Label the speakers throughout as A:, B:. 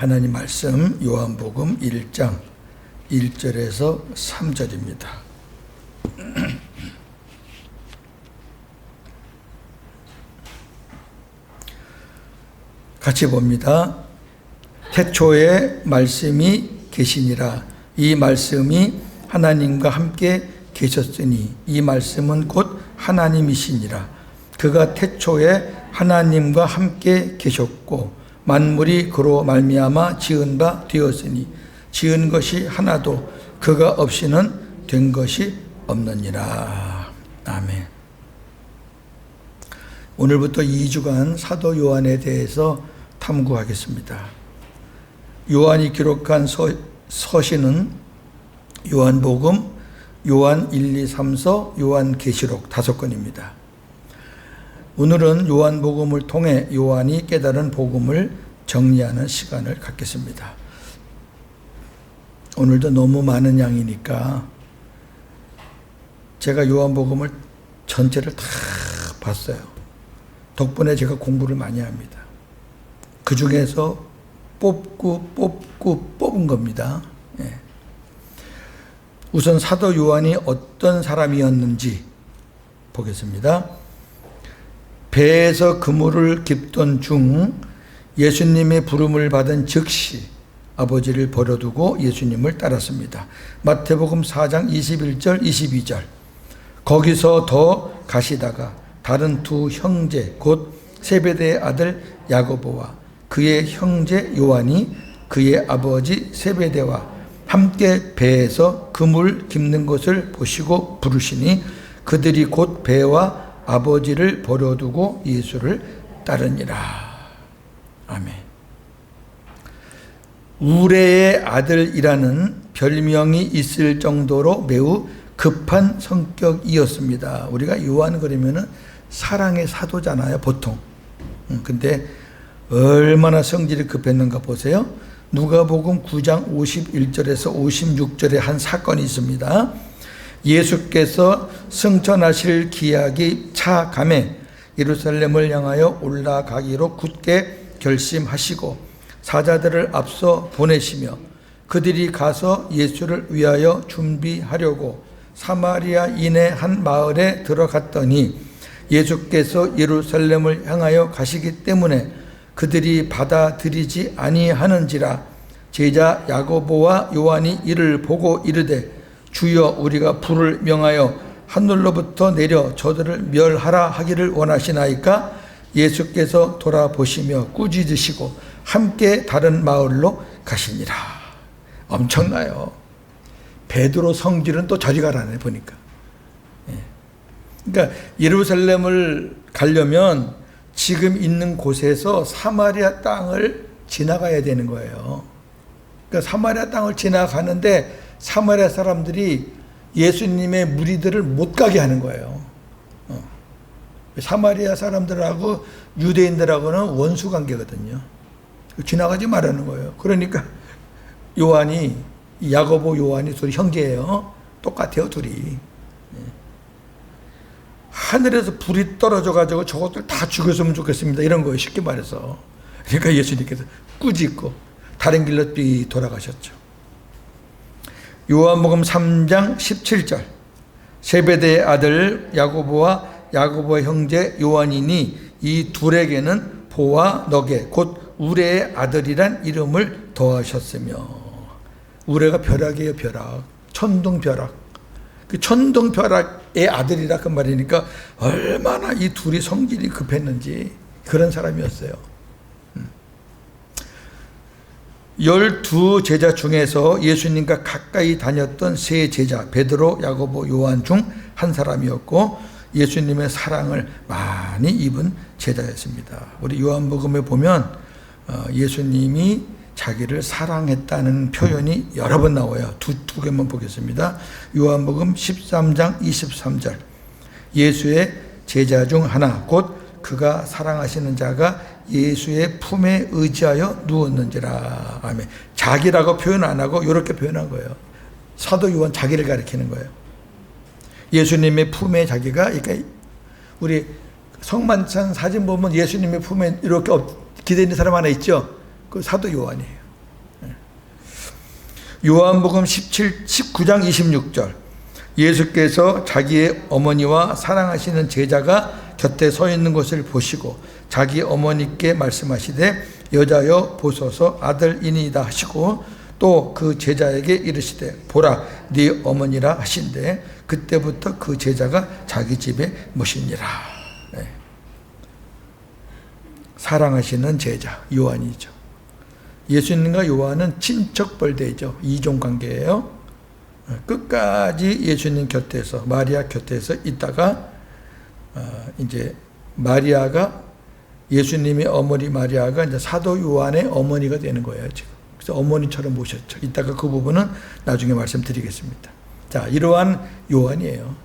A: 하나님 말씀 요한복음 1장 1절에서 3절입니다. 같이 봅니다. 태초에 말씀이 계시니라. 이 말씀이 하나님과 함께 계셨으니 이 말씀은 곧 하나님이시니라. 그가 태초에 하나님과 함께 계셨고 만물이 그로 말미암아 지은 바 되었으니 지은 것이 하나도 그가 없이는 된 것이 없느니라. 아멘. 오늘부터 2주간 사도 요한에 대해서 탐구하겠습니다. 요한이 기록한 서신은 요한복음, 요한 1, 2, 3서, 요한계시록 5권입니다. 오늘은 요한복음을 통해 요한이 깨달은 복음을 정리하는 시간을 갖겠습니다. 오늘도 너무 많은 양이니까 제가 요한복음을 전체를 다 봤어요. 덕분에 제가 공부를 많이 합니다. 그 중에서 뽑은 겁니다. 예. 우선 사도 요한이 어떤 사람이었는지 보겠습니다. 배에서 그물을 깁던 중 예수님의 부름을 받은 즉시 아버지를 버려두고 예수님을 따랐습니다. 마태복음 4장 21절 22절. 거기서 더 가시다가 다른 두 형제 곧 세베대의 아들 야고보와 그의 형제 요한이 그의 아버지 세베대와 함께 배에서 그물 깁는 것을 보시고 부르시니 그들이 곧 배와 아버지를 버려두고 예수를 따르니라. 아멘. 우레의 아들이라는 별명이 있을 정도로 매우 급한 성격이었습니다. 우리가 요한 그러면은 사랑의 사도잖아요, 보통. 근데 얼마나 성질이 급했는가 보세요. 누가복음 9장 51절에서 56절에 한 사건이 있습니다. 예수께서 승천하실 기약이 차감에 예루살렘을 향하여 올라가기로 굳게 결심하시고 사자들을 앞서 보내시며 그들이 가서 예수를 위하여 준비하려고 사마리아인의 한 마을에 들어갔더니 예수께서 예루살렘을 향하여 가시기 때문에 그들이 받아들이지 아니하는지라. 제자 야고보와 요한이 이를 보고 이르되 주여 우리가 불을 명하여 하늘로부터 내려 저들을 멸하라 하기를 원하시나이까? 예수께서 돌아보시며 꾸짖으시고 함께 다른 마을로 가시니라. 엄청나요. 베드로 성질은 또 저리 가라네 보니까. 그러니까 예루살렘을 가려면 지금 있는 곳에서 사마리아 땅을 지나가야 되는 거예요. 그러니까 사마리아 땅을 지나가는데 사마리아 사람들이 예수님의 무리들을 못 가게 하는 거예요. 사마리아 사람들하고 유대인들하고는 원수 관계거든요. 지나가지 말라는 거예요. 그러니까 요한이, 야고보 요한이 둘이 형제예요. 똑같아요, 둘이. 하늘에서 불이 떨어져 가지고 저것들 다 죽였으면 좋겠습니다. 이런 거예요, 쉽게 말해서. 그러니까 예수님께서 꾸짖고 다른 길로 돌아가셨죠. 요한복음 3장 17절. 세베대의 아들 야고보와 야고보의 형제 요한이니 이 둘에게는 보와 너게 곧 우레의 아들이란 이름을 더하셨으며. 우레가 벼락이에요, 벼락. 천둥벼락. 그 천둥벼락의 아들이라 그 말이니까 얼마나 이 둘이 성질이 급했는지 그런 사람이었어요. 12 제자 중에서 예수님과 가까이 다녔던 세 제자 베드로, 야고보, 요한 중 한 사람이었고 예수님의 사랑을 많이 입은 제자였습니다. 우리 요한복음에 보면 예수님이 자기를 사랑했다는 표현이 여러 번 나와요. 두 개만 보겠습니다. 요한복음 13장 23절. 예수의 제자 중 하나 곧 그가 사랑하시는 자가 예수의 품에 의지하여 누웠는지라. 아멘. 자기라고 표현 안 하고 이렇게 표현한 거예요. 사도 요한 자기를 가리키는 거예요. 예수님의 품에 자기가, 그러니까 우리 성만찬 사진 보면 예수님의 품에 이렇게 기대 있는 사람 하나 있죠. 그 사도 요한이에요. 요한복음 19장 26절 예수께서 자기의 어머니와 사랑하시는 제자가 곁에 서 있는 것을 보시고 자기 어머니께 말씀하시되 여자여 보소서 아들이니이다 하시고 또 그 제자에게 이르시되 보라 네 어머니라 하신대 그때부터 그 제자가 자기 집에 모시니라. 네. 사랑하시는 제자 요한이죠. 예수님과 요한은 친척벌대죠. 이종관계예요. 끝까지 예수님 곁에서 마리아 곁에서 있다가 이제 마리아가 예수님의 어머니 마리아가 이제 사도 요한의 어머니가 되는 거예요. 지금. 그래서 어머니처럼 모셨죠. 이따가 그 부분은 나중에 말씀드리겠습니다. 자, 이러한 요한이에요.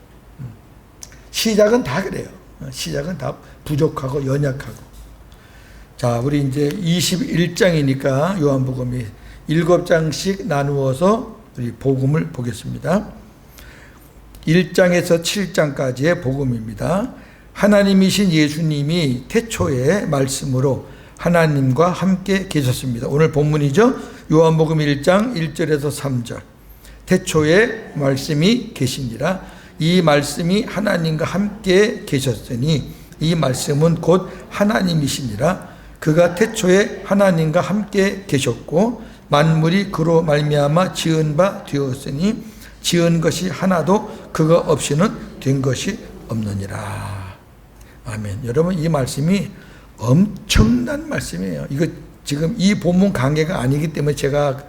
A: 시작은 다 그래요. 시작은 다 부족하고 연약하고. 자, 우리 이제 21장이니까 요한복음이 7장씩 나누어서 우리 복음을 보겠습니다. 1장에서 7장까지의 복음입니다. 하나님이신 예수님이 태초에 말씀으로 하나님과 함께 계셨습니다. 오늘 본문이죠. 요한복음 1장 1절에서 3절. 태초에 말씀이 계시니라. 이 말씀이 하나님과 함께 계셨으니 이 말씀은 곧 하나님이시니라. 그가 태초에 하나님과 함께 계셨고 만물이 그로 말미암아 지은 바 되었으니 지은 것이 하나도 그가 없이는 된 것이 없느니라. 아멘. 여러분 이 말씀이 엄청난 말씀이에요. 이거 지금 이 본문 강해가 아니기 때문에 제가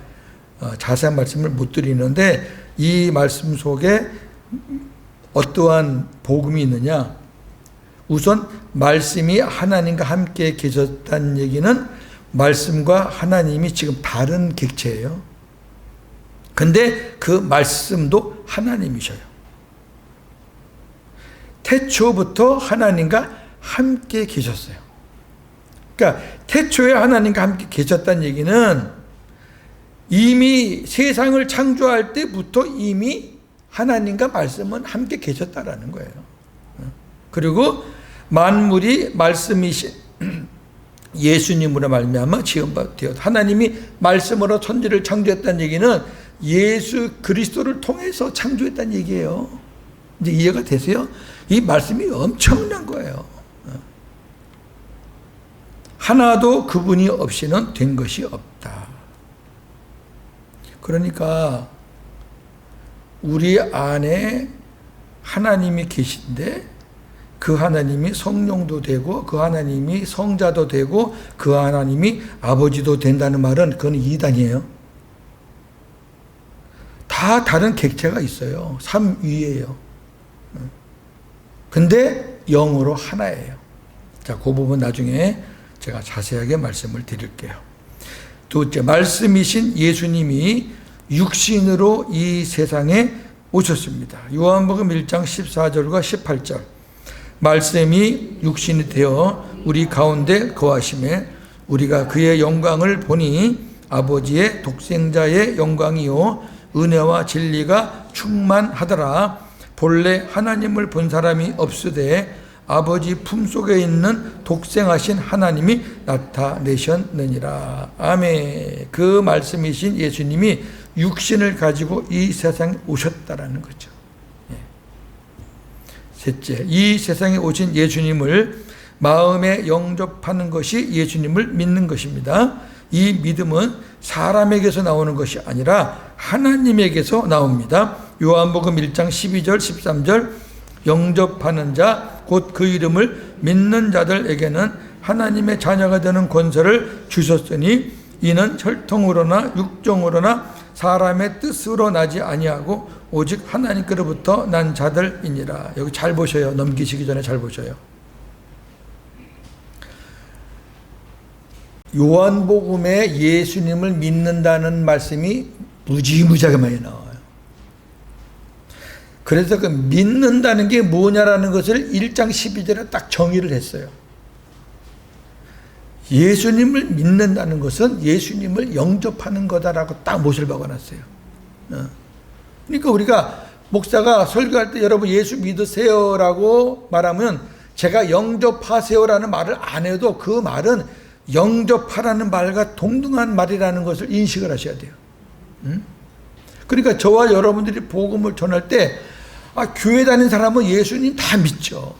A: 자세한 말씀을 못 드리는데 이 말씀 속에 어떠한 복음이 있느냐. 우선 말씀이 하나님과 함께 계셨다는 얘기는 말씀과 하나님이 지금 다른 객체예요. 근데 그 말씀도 하나님이셔요. 태초부터 하나님과 함께 계셨어요. 그러니까 태초에 하나님과 함께 계셨다는 얘기는 이미 세상을 창조할 때부터 이미 하나님과 말씀은 함께 계셨다라는 거예요. 그리고 만물이 말씀이신 예수님으로 말미암아 지은 바 되었다. 하나님이 말씀으로 천지를 창조했다는 얘기는 예수 그리스도를 통해서 창조했다는 얘기예요. 이제 이해가 되세요? 이 말씀이 엄청난 거예요. 하나도 그분이 없이는 된 것이 없다. 그러니까 우리 안에 하나님이 계신데 그 하나님이 성령도 되고 그 하나님이 성자도 되고 그 하나님이 아버지도 된다는 말은 그건 이단이에요. 다 다른 객체가 있어요. 삼위예요. 근데 영으로 하나예요. 자, 그 부분 나중에 제가 자세하게 말씀을 드릴게요. 둘째, 말씀이신 예수님이 육신으로 이 세상에 오셨습니다. 요한복음 1장 14절과 18절. 말씀이 육신이 되어 우리 가운데 거하심에 우리가 그의 영광을 보니 아버지의 독생자의 영광이요 은혜와 진리가 충만하더라. 본래 하나님을 본 사람이 없으되 아버지 품속에 있는 독생하신 하나님이 나타내셨느니라. 아멘. 그 말씀이신 예수님이 육신을 가지고 이 세상에 오셨다라는 거죠. 셋째, 이 세상에 오신 예수님을 마음에 영접하는 것이 예수님을 믿는 것입니다. 이 믿음은 사람에게서 나오는 것이 아니라 하나님에게서 나옵니다. 요한복음 1장 12절 13절 영접하는 자 곧 그 이름을 믿는 자들에게는 하나님의 자녀가 되는 권세를 주셨으니 이는 혈통으로나 육정으로나 사람의 뜻으로 나지 아니하고 오직 하나님께로부터 난 자들이니라. 여기 잘 보셔요. 넘기시기 전에 잘 보셔요. 요한복음에 예수님을 믿는다는 말씀이 무지무지하게 많이 나와요. 그래서 그 믿는다는 게 뭐냐라는 것을 1장 12절에 딱 정의를 했어요. 예수님을 믿는다는 것은 예수님을 영접하는 거다라고 딱 못을 박아놨어요. 그러니까 우리가 목사가 설교할 때 여러분 예수 믿으세요라고 말하면 제가 영접하세요라는 말을 안 해도 그 말은 영접하라는 말과 동등한 말이라는 것을 인식을 하셔야 돼요. 그러니까 저와 여러분들이 복음을 전할 때 교회 다니는 사람은 예수님 다 믿죠.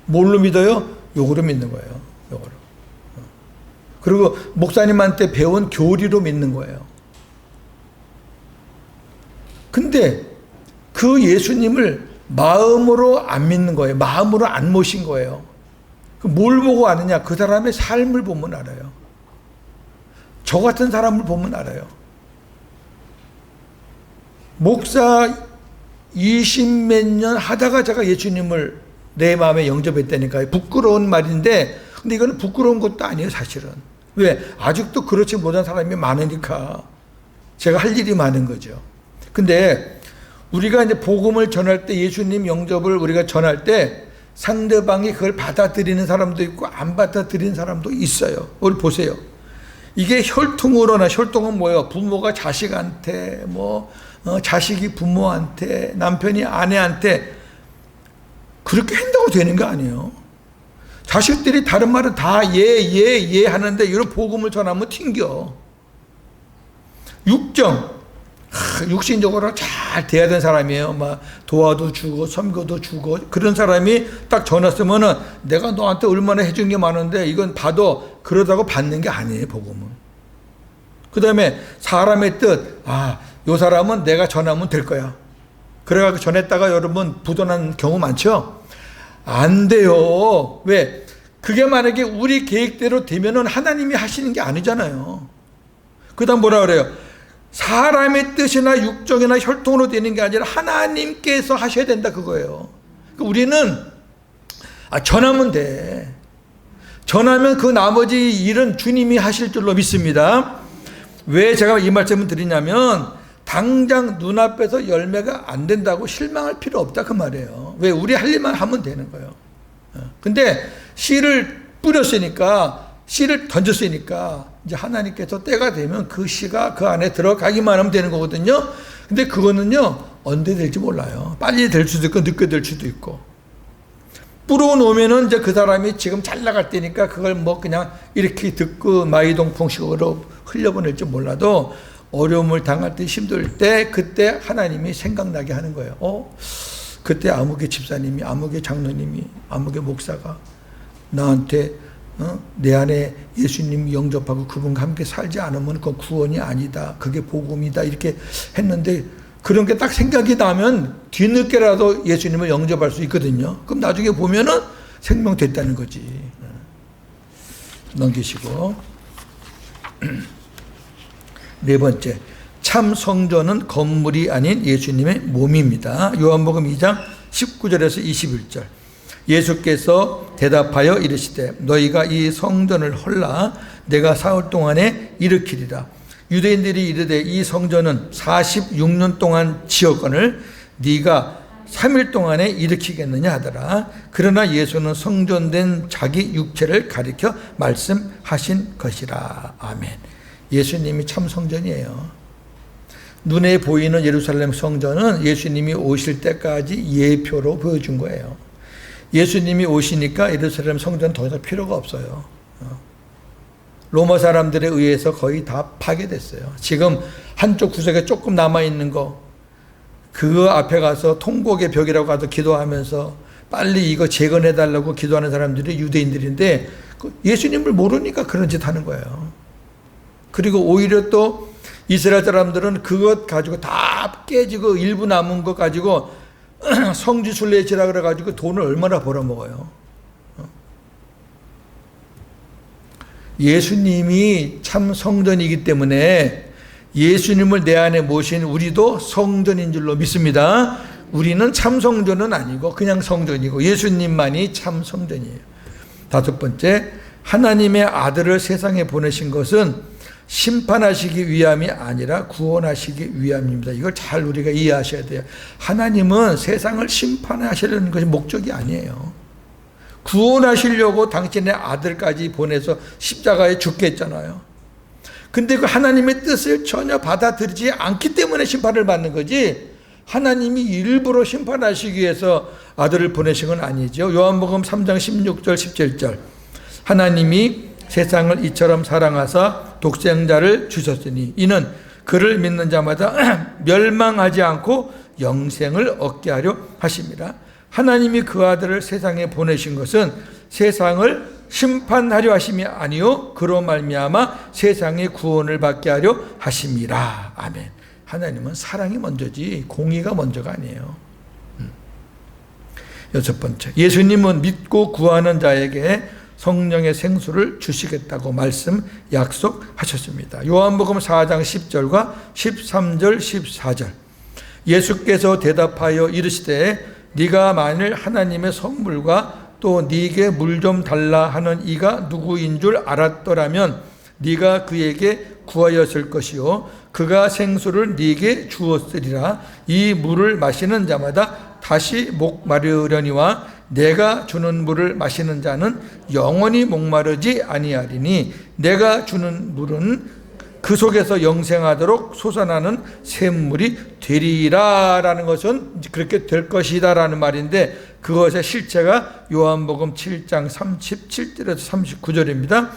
A: 뭘로 믿어요? 요거로 믿는 거예요. 요거로. 그리고 목사님한테 배운 교리로 믿는 거예요. 근데 그 예수님을 마음으로 안 믿는 거예요. 마음으로 안 모신 거예요. 뭘 보고 아느냐? 그 사람의 삶을 보면 알아요. 저 같은 사람을 보면 알아요. 목사 20몇 년 하다가 제가 예수님을 내 마음에 영접했다니까요. 부끄러운 말인데, 근데 이거는 부끄러운 것도 아니에요, 사실은. 왜? 아직도 그렇지 못한 사람이 많으니까 제가 할 일이 많은 거죠. 근데 우리가 이제 복음을 전할 때, 예수님 영접을 우리가 전할 때 상대방이 그걸 받아들이는 사람도 있고 안 받아들이는 사람도 있어요. 우리 보세요. 이게 혈통으로나, 혈통은 뭐예요? 부모가 자식한테, 자식이 부모한테, 남편이 아내한테 그렇게 한다고 되는 거 아니에요. 자식들이 다른 말은 다 예 하는데 이런 복음을 전하면 튕겨. 육신적으로 잘 돼야 되는 사람이에요. 막 도와도 주고 섬겨도 주고 그런 사람이 딱 전화 쓰면은 내가 너한테 얼마나 해준 게 많은데 이건 봐도 그러다고 받는 게 아니에요. 복음은. 그 다음에 사람의 뜻, 요 사람은 내가 전하면 될 거야. 그래가지고 전했다가 여러분 부도난 경우 많죠? 안 돼요. 왜? 그게 만약에 우리 계획대로 되면은 하나님이 하시는 게 아니잖아요. 그 다음 뭐라 그래요? 사람의 뜻이나 육정이나 혈통으로 되는 게 아니라 하나님께서 하셔야 된다 그거예요. 우리는 전하면 돼. 전하면 그 나머지 일은 주님이 하실 줄로 믿습니다. 왜 제가 이 말씀을 드리냐면 당장 눈앞에서 열매가 안 된다고 실망할 필요 없다 그 말이에요. 왜? 우리 할 일만 하면 되는 거예요. 근데 씨를 뿌렸으니까, 씨를 던졌으니까 이제 하나님께서 때가 되면 그 씨가 그 안에 들어가기만 하면 되는 거거든요. 근데 그거는요 언제 될지 몰라요. 빨리 될 수도 있고 늦게 될 수도 있고. 뿌려놓으면은 이제 그 사람이 지금 잘 나갈 때니까 그걸 그냥 이렇게 듣고 마이동풍식으로 흘려보낼지 몰라도 어려움을 당할 때, 힘들 때, 그때 하나님이 생각나게 하는 거예요. 그때 아무개 집사님이, 아무개 장로님이, 아무개 목사가 나한테 내 안에 예수님 영접하고 그분과 함께 살지 않으면 그건 구원이 아니다. 그게 복음이다. 이렇게 했는데 그런 게 딱 생각이 나면 뒤늦게라도 예수님을 영접할 수 있거든요. 그럼 나중에 보면은 생명됐다는 거지. 넘기시고. 네 번째, 참 성전은 건물이 아닌 예수님의 몸입니다. 요한복음 2장 19절에서 21절. 예수께서 대답하여 이르시되 너희가 이 성전을 헐라 내가 사흘 동안에 일으키리라. 유대인들이 이르되 이 성전은 46년 동안 지었거늘 네가 3일 동안에 일으키겠느냐 하더라. 그러나 예수는 성전된 자기 육체를 가리켜 말씀하신 것이라. 아멘. 예수님이 참 성전이에요. 눈에 보이는 예루살렘 성전은 예수님이 오실 때까지 예표로 보여준 거예요. 예수님이 오시니까 예루살렘 성전 더 이상 필요가 없어요. 로마 사람들에 의해서 거의 다 파괴됐어요. 지금 한쪽 구석에 조금 남아있는 거, 그거 앞에 가서 통곡의 벽이라고 가서 기도하면서 빨리 이거 재건해달라고 기도하는 사람들이 유대인들인데 예수님을 모르니까 그런 짓 하는 거예요. 그리고 오히려 또 이스라엘 사람들은 그것 가지고 다 깨지고 일부 남은 것 가지고 성지순례지라 그래가지고 돈을 얼마나 벌어먹어요. 예수님이 참 성전이기 때문에 예수님을 내 안에 모신 우리도 성전인 줄로 믿습니다. 우리는 참 성전은 아니고 그냥 성전이고 예수님만이 참 성전이에요. 다섯 번째, 하나님의 아들을 세상에 보내신 것은 심판하시기 위함이 아니라 구원하시기 위함입니다. 이걸 잘 우리가 이해하셔야 돼요. 하나님은 세상을 심판하시려는 것이 목적이 아니에요. 구원하시려고 당신의 아들까지 보내서 십자가에 죽게 했잖아요. 근데 그 하나님의 뜻을 전혀 받아들이지 않기 때문에 심판을 받는 거지, 하나님이 일부러 심판하시기 위해서 아들을 보내신 건 아니죠. 요한복음 3장 16절 17절. 하나님이 세상을 이처럼 사랑하사 독생자를 주셨으니 이는 그를 믿는 자마다 멸망하지 않고 영생을 얻게 하려 하심이라. 하나님이 그 아들을 세상에 보내신 것은 세상을 심판하려 하심이 아니요 그로 말미암아 세상의 구원을 받게 하려 하심이라. 아멘. 하나님은 사랑이 먼저지 공의가 먼저가 아니에요. 여섯 번째, 예수님은 믿고 구하는 자에게 성령의 생수를 주시겠다고 말씀 약속하셨습니다. 요한복음 4장 10절과 13절 14절. 예수께서 대답하여 이르시되 네가 만일 하나님의 선물과 또 네게 물 좀 달라 하는 이가 누구인 줄 알았더라면 네가 그에게 구하였을 것이요 그가 생수를 네게 주었으리라. 이 물을 마시는 자마다 다시 목마르려니와 내가 주는 물을 마시는 자는 영원히 목마르지 아니하리니 내가 주는 물은 그 속에서 영생하도록 솟아나는 샘물이 되리라. 라는 것은 그렇게 될 것이다 라는 말인데, 그것의 실체가 요한복음 7장 37절에서 39절입니다.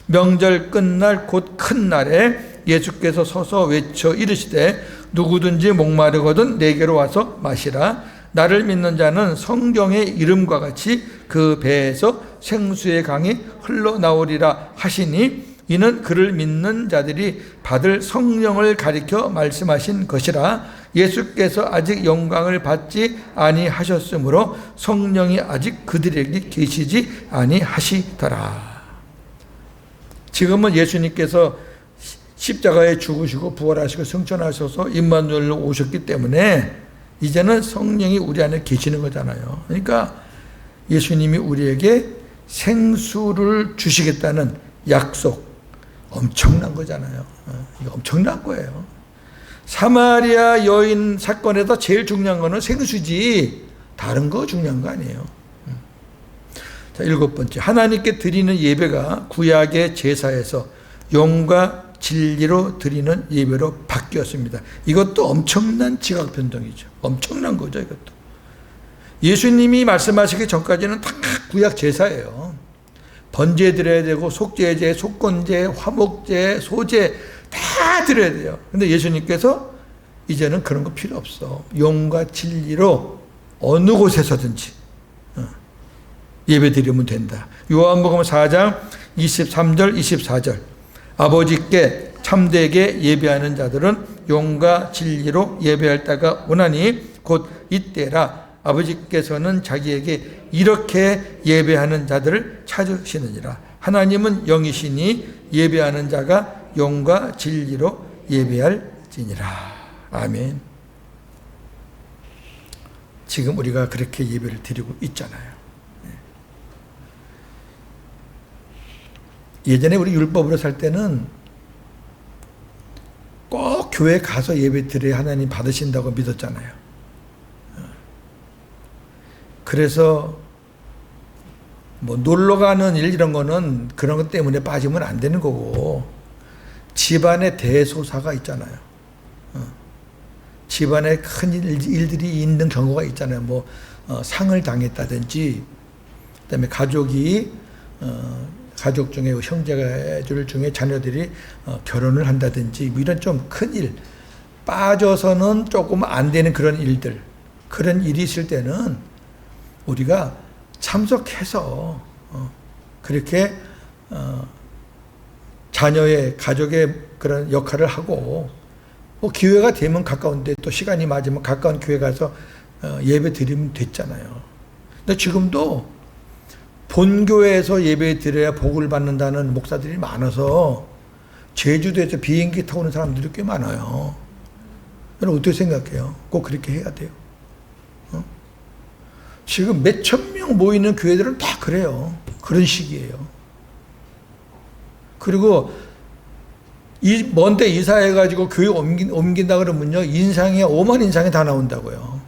A: 명절 끝날 곧 큰 날에 예수께서 서서 외쳐 이르시되 누구든지 목마르거든 내게로 와서 마시라. 나를 믿는 자는 성경의 이름과 같이 그 배에서 생수의 강이 흘러나오리라 하시니 이는 그를 믿는 자들이 받을 성령을 가리켜 말씀하신 것이라. 예수께서 아직 영광을 받지 아니하셨으므로 성령이 아직 그들에게 계시지 아니하시더라. 지금은 예수님께서 십자가에 죽으시고 부활하시고 승천하셔서 임마누엘로 오셨기 때문에 이제는 성령이 우리 안에 계시는 거잖아요. 그러니까 예수님이 우리에게 생수를 주시겠다는 약속, 엄청난 거잖아요. 이거 엄청난 거예요. 사마리아 여인 사건에서 제일 중요한 거는 생수지 다른 거 중요한 거 아니에요. 자, 일곱 번째, 하나님께 드리는 예배가 구약의 제사에서 영과 진리로 드리는 예배로 바뀌었습니다. 이것도 엄청난 지각 변동이죠. 엄청난 거죠, 이것도. 예수님이 말씀하시기 전까지는 다 구약 제사예요. 번제 드려야 되고 속죄제, 속건제, 화목제, 소제 다 드려야 돼요. 근데 예수님께서 이제는 그런 거 필요 없어. 영과 진리로 어느 곳에서든지 예배 드리면 된다. 요한복음 4장 23절 24절. 아버지께 참되게 예배하는 자들은 영과 진리로 예배할 때가 오나니 곧 이때라. 아버지께서는 자기에게 이렇게 예배하는 자들을 찾으시느니라. 하나님은 영이시니 예배하는 자가 영과 진리로 예배할지니라. 아멘. 지금 우리가 그렇게 예배를 드리고 있잖아요. 예전에 우리 율법으로 살 때는 꼭 교회 가서 예배 드려야 하나님 받으신다고 믿었잖아요. 그래서 뭐 놀러 가는 일 이런 거는 그런 것 때문에 빠지면 안 되는 거고, 집안에 대소사가 있잖아요. 집안에 큰 일들이 있는 경우가 있잖아요. 뭐 상을 당했다든지, 그다음에 가족이 가족 중에 형제들 중에 자녀들이 결혼을 한다든지, 뭐 이런 좀 큰 일, 빠져서는 조금 안 되는 그런 일들, 그런 일이 있을 때는 우리가 참석해서 그렇게 자녀의 가족의 그런 역할을 하고, 뭐 기회가 되면 가까운데 또 시간이 맞으면 가까운 교회 가서 예배 드리면 됐잖아요. 근데 지금도 본교회에서 예배 드려야 복을 받는다는 목사들이 많아서 제주도에서 비행기 타고 오는 사람들이 꽤 많아요. 여러분 어떻게 생각해요? 꼭 그렇게 해야 돼요. 지금 몇천 명 모이는 교회들은 다 그래요. 그런 식이에요. 그리고 먼데 이사해가지고 교회 옮긴다 그러면요, 인상이 5만 인상이 다 나온다고요.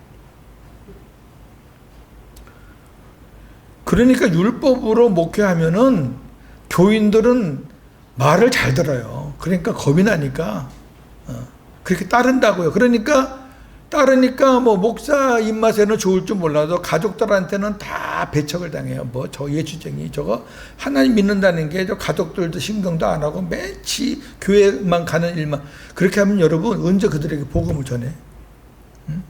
A: 그러니까 율법으로 목회하면은 교인들은 말을 잘 들어요. 그러니까 겁이 나니까 그렇게 따른다고요. 그러니까 따르니까 뭐 목사 입맛에는 좋을 줄 몰라도 가족들한테는 다 배척을 당해요. 뭐 저 예수쟁이 저거 하나님 믿는다는 게 저 가족들도 신경도 안 하고 매치 교회만 가는 일만. 그렇게 하면 여러분 언제 그들에게 복음을 전해? 응?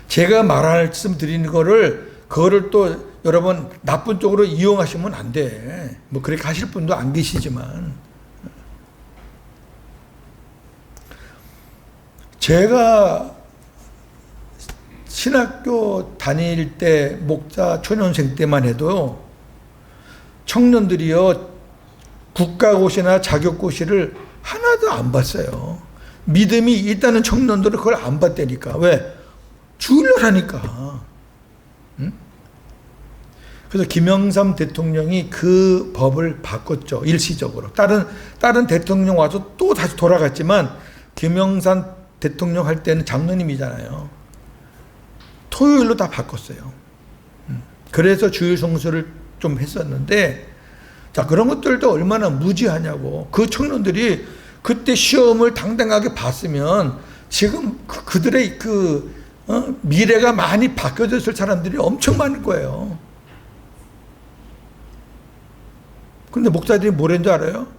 A: 제가 말씀드리는 그거를 또 여러분 나쁜 쪽으로 이용하시면 안 돼. 뭐 그렇게 하실 분도 안 계시지만, 제가 신학교 다닐 때 목사 초년생 때만 해도 청년들이요 국가고시나 자격고시를 하나도 안 봤어요. 믿음이 있다는 청년들은 그걸 안 봤다니까. 왜? 주일러라니까. 응? 그래서 김영삼 대통령이 그 법을 바꿨죠. 일시적으로. 다른 대통령 와서 또 다시 돌아갔지만 김영삼 대통령 할 때는 장로님이잖아요. 토요일로 다 바꿨어요. 그래서 주일 성수를 좀 했었는데, 자, 그런 것들도 얼마나 무지하냐고. 그 청년들이 그때 시험을 당당하게 봤으면 지금 그들의 미래가 많이 바뀌어졌을 사람들이 엄청 많을 거예요. 근데 목사들이 뭐라는 줄 알아요?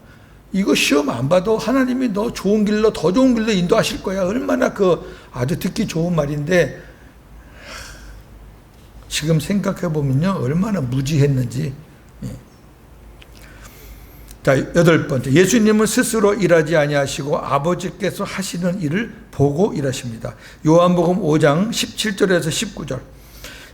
A: 이거 시험 안 봐도 하나님이 너 좋은 길로, 더 좋은 길로 인도하실 거야. 얼마나 아주 듣기 좋은 말인데, 지금 생각해 보면요, 얼마나 무지했는지. 자, 8번째. 예수님은 스스로 일하지 아니하시고 아버지께서 하시는 일을 보고 일하십니다. 요한복음 5장 17절에서 19절.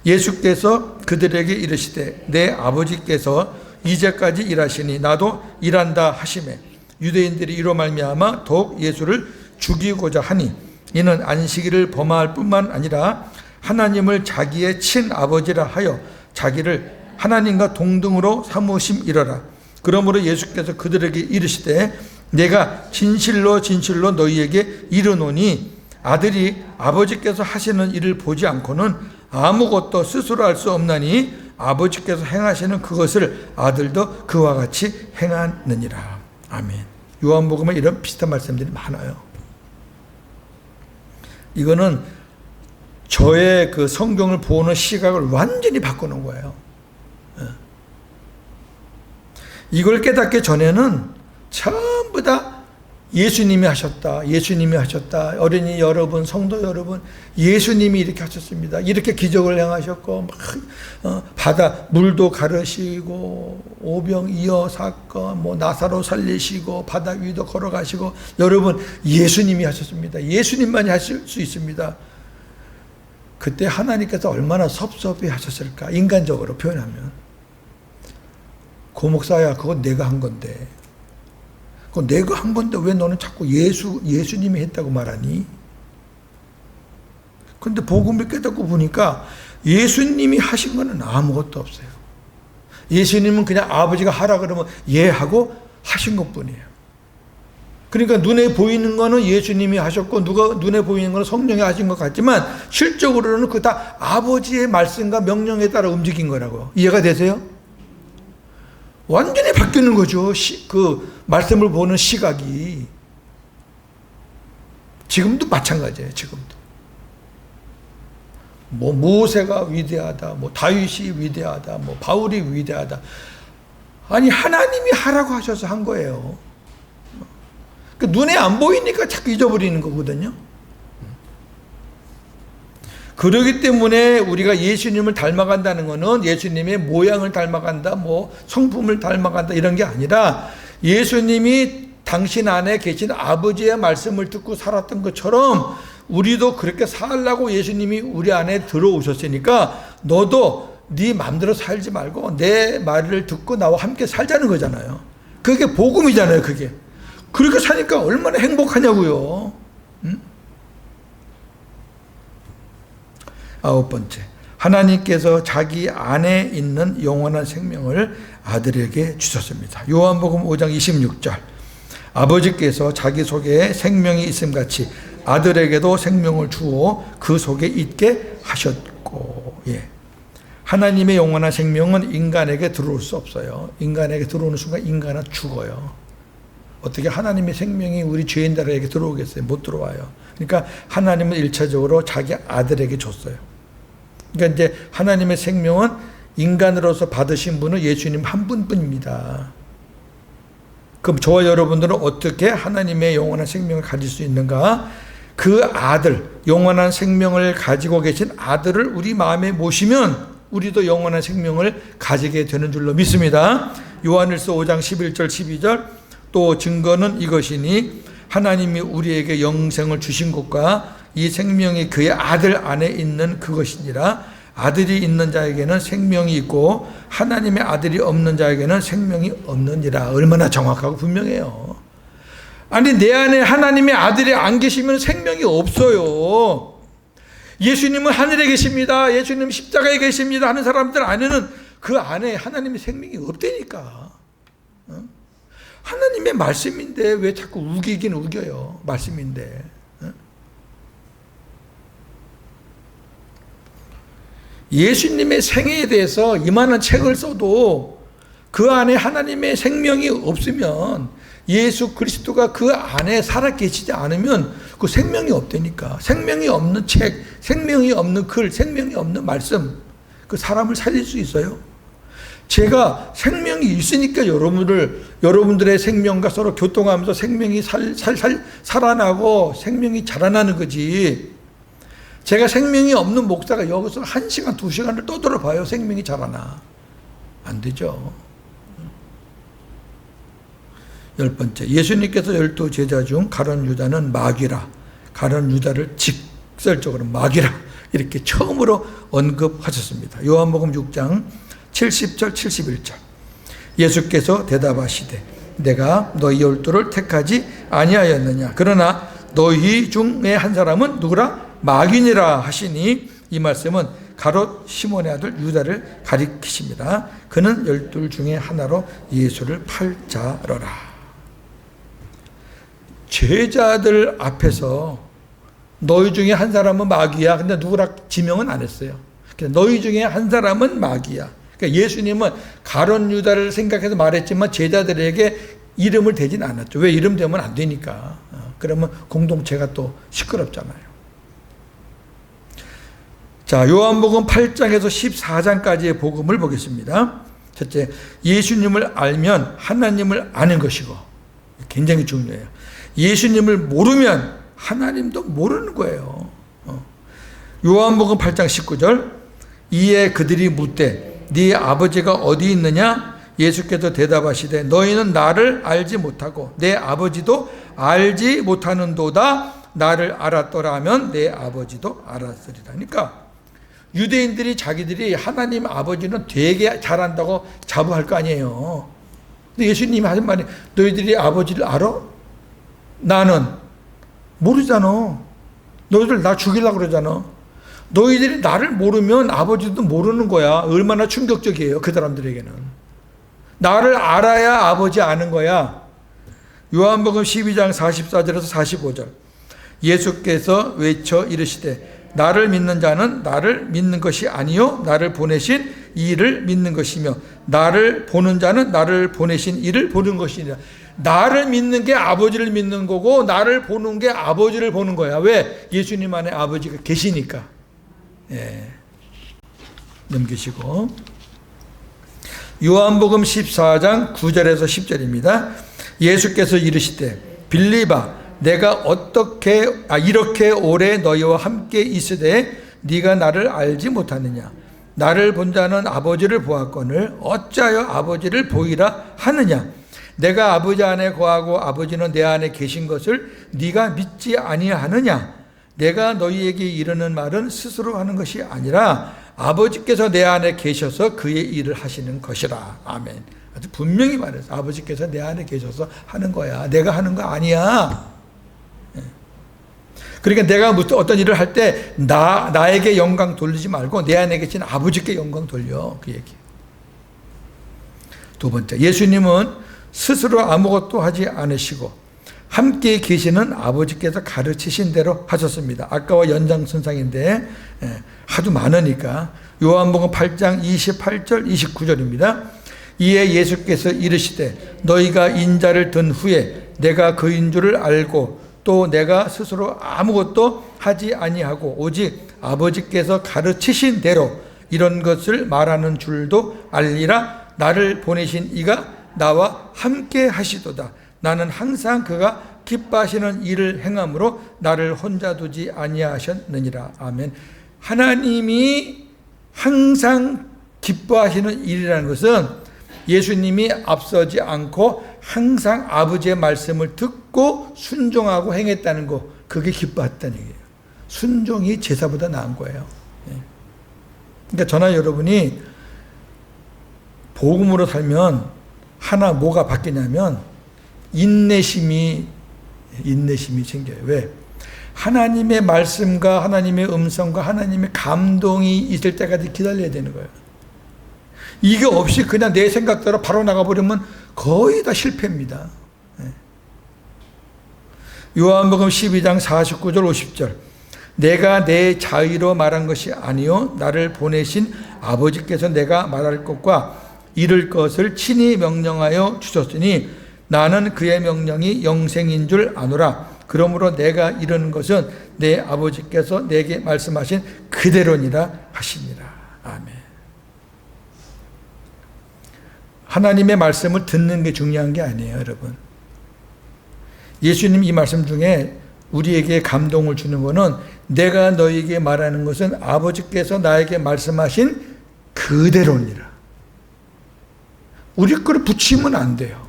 A: 예수께서 그들에게 이르시되 내 아버지께서 이제까지 일하시니 나도 일한다 하시매, 유대인들이 이로 말미암아 더욱 예수를 죽이고자 하니, 이는 안식일을 범할 뿐만 아니라 하나님을 자기의 친아버지라 하여 자기를 하나님과 동등으로 삼으심이러라. 그러므로 예수께서 그들에게 이르시되 내가 진실로 진실로 너희에게 이르노니 아들이 아버지께서 하시는 일을 보지 않고는 아무것도 스스로 할 수 없나니 아버지께서 행하시는 그것을 아들도 그와 같이 행하느니라. 아멘. 요한복음에 이런 비슷한 말씀들이 많아요. 이거는 저의 그 성경을 보는 시각을 완전히 바꾸는 거예요. 이걸 깨닫기 전에는 전부 다 예수님이 하셨다, 예수님이 하셨다, 어린이 여러분, 성도 여러분, 예수님이 이렇게 하셨습니다. 이렇게 기적을 행하셨고, 바다 물도 가르시고, 오병이어 사건, 나사로 살리시고, 바다 위도 걸어가시고, 여러분 예수님이 하셨습니다. 예수님만이 하실 수 있습니다. 그때 하나님께서 얼마나 섭섭해 하셨을까, 인간적으로 표현하면. 고목사야, 그건 내가 한 건데. 그건 내가 한 건데 왜 너는 자꾸 예수님이 했다고 말하니? 그런데 복음을 깨닫고 보니까 예수님이 하신 거는 아무것도 없어요. 예수님은 그냥 아버지가 하라 그러면 예 하고 하신 것뿐이에요. 그러니까 눈에 보이는 거는 예수님이 하셨고, 누가 눈에 보이는 거는 성령이 하신 것 같지만 실적으로는 그 다 아버지의 말씀과 명령에 따라 움직인 거라고. 이해가 되세요? 완전히 바뀌는 거죠. 그 말씀을 보는 시각이. 지금도 마찬가지예요. 지금도. 모세가 위대하다, 다윗이 위대하다, 바울이 위대하다. 아니, 하나님이 하라고 하셔서 한 거예요. 눈에 안 보이니까 자꾸 잊어버리는 거거든요. 그러기 때문에 우리가 예수님을 닮아간다는 것은 예수님의 모양을 닮아간다, 성품을 닮아간다 이런 게 아니라, 예수님이 당신 안에 계신 아버지의 말씀을 듣고 살았던 것처럼 우리도 그렇게 살라고 예수님이 우리 안에 들어오셨으니까 너도 네 마음대로 살지 말고 내 말을 듣고 나와 함께 살자는 거잖아요. 그게 복음이잖아요. 그게. 그렇게 사니까 얼마나 행복하냐고요. 응? 9번째, 하나님께서 자기 안에 있는 영원한 생명을 아들에게 주셨습니다. 요한복음 5장 26절. 아버지께서 자기 속에 생명이 있음같이 아들에게도 생명을 주어 그 속에 있게 하셨고. 예. 하나님의 영원한 생명은 인간에게 들어올 수 없어요. 인간에게 들어오는 순간 인간은 죽어요. 어떻게 하나님의 생명이 우리 죄인들에게 들어오겠어요? 못 들어와요. 그러니까 하나님은 1차적으로 자기 아들에게 줬어요. 그러니까 이제 하나님의 생명은 인간으로서 받으신 분은 예수님 한 분뿐입니다. 그럼 저와 여러분들은 어떻게 하나님의 영원한 생명을 가질 수 있는가? 그 아들, 영원한 생명을 가지고 계신 아들을 우리 마음에 모시면 우리도 영원한 생명을 가지게 되는 줄로 믿습니다. 요한일서 5장 11절 12절 또 증거는 이것이니 하나님이 우리에게 영생을 주신 것과 이 생명이 그의 아들 안에 있는 그것이니라. 아들이 있는 자에게는 생명이 있고 하나님의 아들이 없는 자에게는 생명이 없느니라. 얼마나 정확하고 분명해요. 아니 내 안에 하나님의 아들이 안 계시면 생명이 없어요. 예수님은 하늘에 계십니다. 예수님 십자가에 계십니다 하는 사람들 안에는 그 안에 하나님의 생명이 없다니까. 하나님의 말씀인데 왜 자꾸 우기긴 우겨요. 말씀인데. 예수님의 생애에 대해서 이만한 책을 써도 그 안에 하나님의 생명이 없으면, 예수 그리스도가 그 안에 살아 계시지 않으면 그 생명이 없다니까. 생명이 없는 책, 생명이 없는 글, 생명이 없는 말씀, 그 사람을 살릴 수 있어요? 제가 생명이 있으니까 여러분들의 생명과 서로 교통하면서 생명이 살아나고 생명이 자라나는 거지. 제가 생명이 없는 목사가 여기서 1시간, 2시간을 떠들어 봐요. 생명이 자라나. 안 되죠. 10번째, 예수님께서 12 제자 중 가룟 유다는 마귀라. 가룟 유다를 직설적으로 마귀라. 이렇게 처음으로 언급하셨습니다. 요한복음 6장 70절 71절. 예수께서 대답하시되 내가 너희 12를 택하지 아니하였느냐. 그러나 너희 중에 한 사람은 누구라? 마귀니라 하시니, 이 말씀은 가롯 시몬의 아들 유다를 가리키십니다. 그는 12 중에 하나로 예수를 팔자러라. 제자들 앞에서 너희 중에 한 사람은 마귀야. 근데 누구라 지명은 안 했어요. 너희 중에 한 사람은 마귀야. 그러니까 예수님은 가룟 유다를 생각해서 말했지만 제자들에게 이름을 대진 않았죠. 왜? 이름 대면 안 되니까. 그러면 공동체가 또 시끄럽잖아요. 자, 요한복음 8장에서 14장까지의 복음을 보겠습니다. 첫째, 예수님을 알면 하나님을 아는 것이고, 굉장히 중요해요. 예수님을 모르면 하나님도 모르는 거예요. 요한복음 8장 19절, 이에 그들이 묻되 네 아버지가 어디 있느냐? 예수께서 대답하시되 너희는 나를 알지 못하고 내 아버지도 알지 못하는도다. 나를 알았더라 하면 내 아버지도 알았으리라. 그러니까 유대인들이 자기들이 하나님 아버지는 되게 잘한다고 자부할 거 아니에요. 근데 예수님이 하신 말이 너희들이 아버지를 알아? 나는 모르잖아. 너희들 나 죽이려고 그러잖아. 너희들이 나를 모르면 아버지도 모르는 거야. 얼마나 충격적이에요. 그 사람들에게는. 나를 알아야 아버지 아는 거야. 요한복음 12장 44절에서 45절. 예수께서 외쳐 이르시되 나를 믿는 자는 나를 믿는 것이 아니요 나를 보내신 이를 믿는 것이며 나를 보는 자는 나를 보내신 이를 보는 것이니라. 나를 믿는 게 아버지를 믿는 거고 나를 보는 게 아버지를 보는 거야. 왜? 예수님 안에 아버지가 계시니까. 예. 넘기시고 요한복음 14장 9절에서 10절입니다. 예수께서 이르시되 빌립아 내가 이렇게 오래 너희와 함께 있으되 네가 나를 알지 못하느냐. 나를 본 자는 아버지를 보았거늘 어찌하여 아버지를 보이라 하느냐. 내가 아버지 안에 거하고 아버지는 내 안에 계신 것을 네가 믿지 아니하느냐. 내가 너희에게 이르는 말은 스스로 하는 것이 아니라 아버지께서 내 안에 계셔서 그의 일을 하시는 것이라. 아멘. 아주 분명히 말해서 아버지께서 내 안에 계셔서 하는 거야. 내가 하는 거 아니야. 그러니까 내가 어떤 일을 할 때 나에게 영광 돌리지 말고 내 안에 계신 아버지께 영광 돌려. 그 얘기. 두 번째, 예수님은 스스로 아무것도 하지 않으시고 함께 계시는 아버지께서 가르치신 대로 하셨습니다. 아까와 연장선상인데 하도 많으니까 요한복음 8장 28절 29절입니다. 이에 예수께서 이르시되 너희가 인자를 든 후에 내가 그인 줄을 알고 또 내가 스스로 아무것도 하지 아니하고 오직 아버지께서 가르치신 대로 이런 것을 말하는 줄도 알리라. 나를 보내신 이가 나와 함께 하시도다. 나는 항상 그가 기뻐하시는 일을 행함으로 나를 혼자 두지 아니하셨느니라. 아멘. 하나님이 항상 기뻐하시는 일이라는 것은 예수님이 앞서지 않고 항상 아버지의 말씀을 듣고 순종하고 행했다는 거, 그게 기뻐했다는 얘기예요. 순종이 제사보다 나은 거예요. 그러니까 저나 여러분이 복음으로 살면 하나 뭐가 바뀌냐면 인내심이 생겨요. 왜? 하나님의 말씀과 하나님의 음성과 하나님의 감동이 있을 때까지 기다려야 되는 거예요. 이게 없이 그냥 내 생각대로 바로 나가버리면 거의 다 실패입니다. 요한복음 12장 49절 50절 내가 내 자의로 말한 것이 아니요 나를 보내신 아버지께서 내가 말할 것과 이룰 것을 친히 명령하여 주셨으니 나는 그의 명령이 영생인 줄 아노라. 그러므로 내가 이루는 것은 내 아버지께서 내게 말씀하신 그대로니라 하시니라. 아멘. 하나님의 말씀을 듣는 게 중요한 게 아니에요, 여러분. 예수님 이 말씀 중에 우리에게 감동을 주는 것은 내가 너에게 말하는 것은 아버지께서 나에게 말씀하신 그대로니라. 우리 거를 붙이면 안 돼요.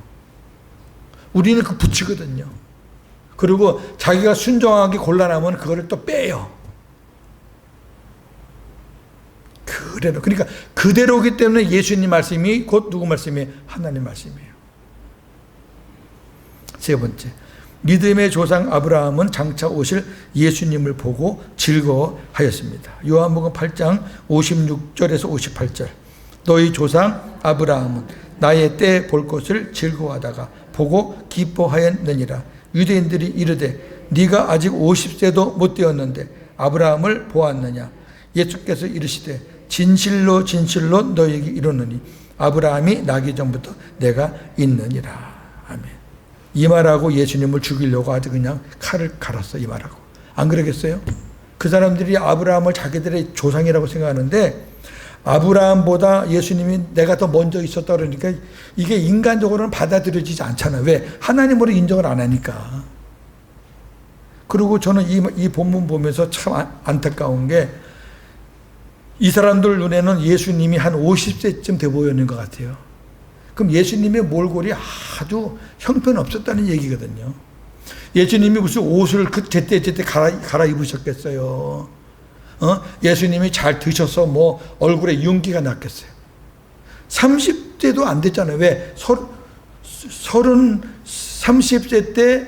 A: 우리는 그 붙이거든요. 그리고 자기가 순종하기 곤란하면 그거를 또 빼요. 그대로. 그러니까 그대로기 때문에 예수님 말씀이 곧 누구 말씀이에요? 하나님 말씀이에요. 세 번째, 믿음의 조상 아브라함은 장차 오실 예수님을 보고 즐거워하였습니다. 요한복음 8장 56절에서 58절 너희 조상 아브라함은 나의 때 볼 것을 즐거워하다가 보고 기뻐하였느니라. 유대인들이 이르되 네가 아직 50세도 못 되었는데 아브라함을 보았느냐. 예수께서 이르시되 진실로 진실로 너희에게 이르노니 아브라함이 나기 전부터 내가 있느니라. 아멘. 이 말하고 예수님을 죽이려고 아주 그냥 칼을 갈았어. 이 말하고. 안 그러겠어요? 그 사람들이 아브라함을 자기들의 조상이라고 생각하는데 아브라함보다 예수님이 내가 더 먼저 있었다 그러니까 이게 인간적으로는 받아들여지지 않잖아요. 왜? 하나님으로 인정을 안 하니까. 그리고 저는 이 본문 보면서 참 안타까운 게 이 사람들 눈에는 예수님이 한 50세쯤 돼 보이는 것 같아요. 그럼 예수님의 몰골이 아주 형편없었다는 얘기거든요. 예수님이 무슨 옷을 제때 갈아입으셨겠어요. 예수님이 잘 드셔서 뭐 얼굴에 윤기가 났겠어요. 30대도 안 됐잖아요. 왜? 30세 때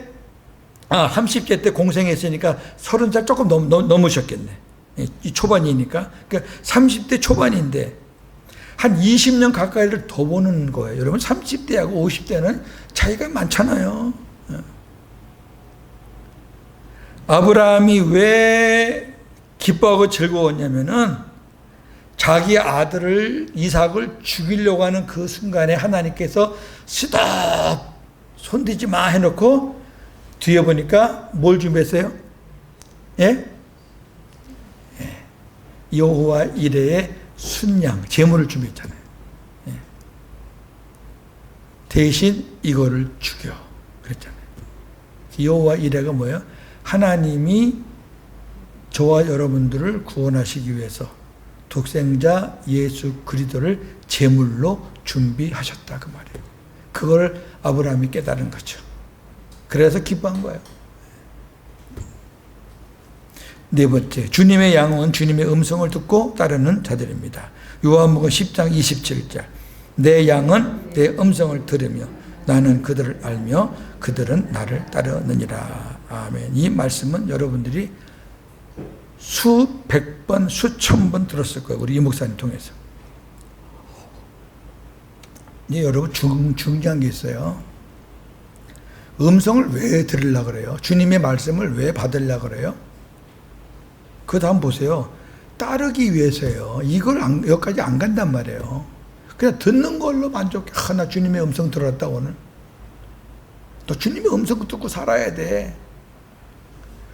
A: 30대 때 공생했으니까 30살 조금 넘으셨겠네. 이 초반이니까. 그러니까 30대 초반인데 한 20년 가까이를 더 보는 거예요. 여러분 30대하고 50대는 차이가 많잖아요. 아브라함이 왜 기뻐하고 즐거웠냐면은 자기 아들을 이삭을 죽이려고 하는 그 순간에 하나님께서 스톱 손대지 마 해놓고 뒤에 보니까 뭘 준비했어요? 예? 여호와 이레의 순양 제물을 준비했잖아요. 예. 대신 이거를 죽여 그랬잖아요. 여호와 이레가 뭐예요? 하나님이 저와 여러분들을 구원하시기 위해서 독생자 예수 그리스도를 제물로 준비하셨다 그 말이에요. 그걸 아브라함이 깨달은 거죠. 그래서 기뻐한 거예요. 네 번째, 주님의 양은 주님의 음성을 듣고 따르는 자들입니다. 요한복음 10장 27절 내 양은 내 음성을 들으며 나는 그들을 알며 그들은 나를 따르느니라. 아멘. 이 말씀은 여러분들이 수백 번, 수천 번 들었을 거예요. 우리 이 목사님 통해서. 네, 여러분 중요한 게 있어요. 음성을 왜 들으려고 그래요? 주님의 말씀을 왜 받으려고 그래요? 그거 한번 보세요. 따르기 위해서예요. 이걸 여기까지 안 간단 말이에요. 그냥 듣는 걸로 만족해. 나 주님의 음성 들었다 오늘. 너 주님의 음성 듣고 살아야 돼.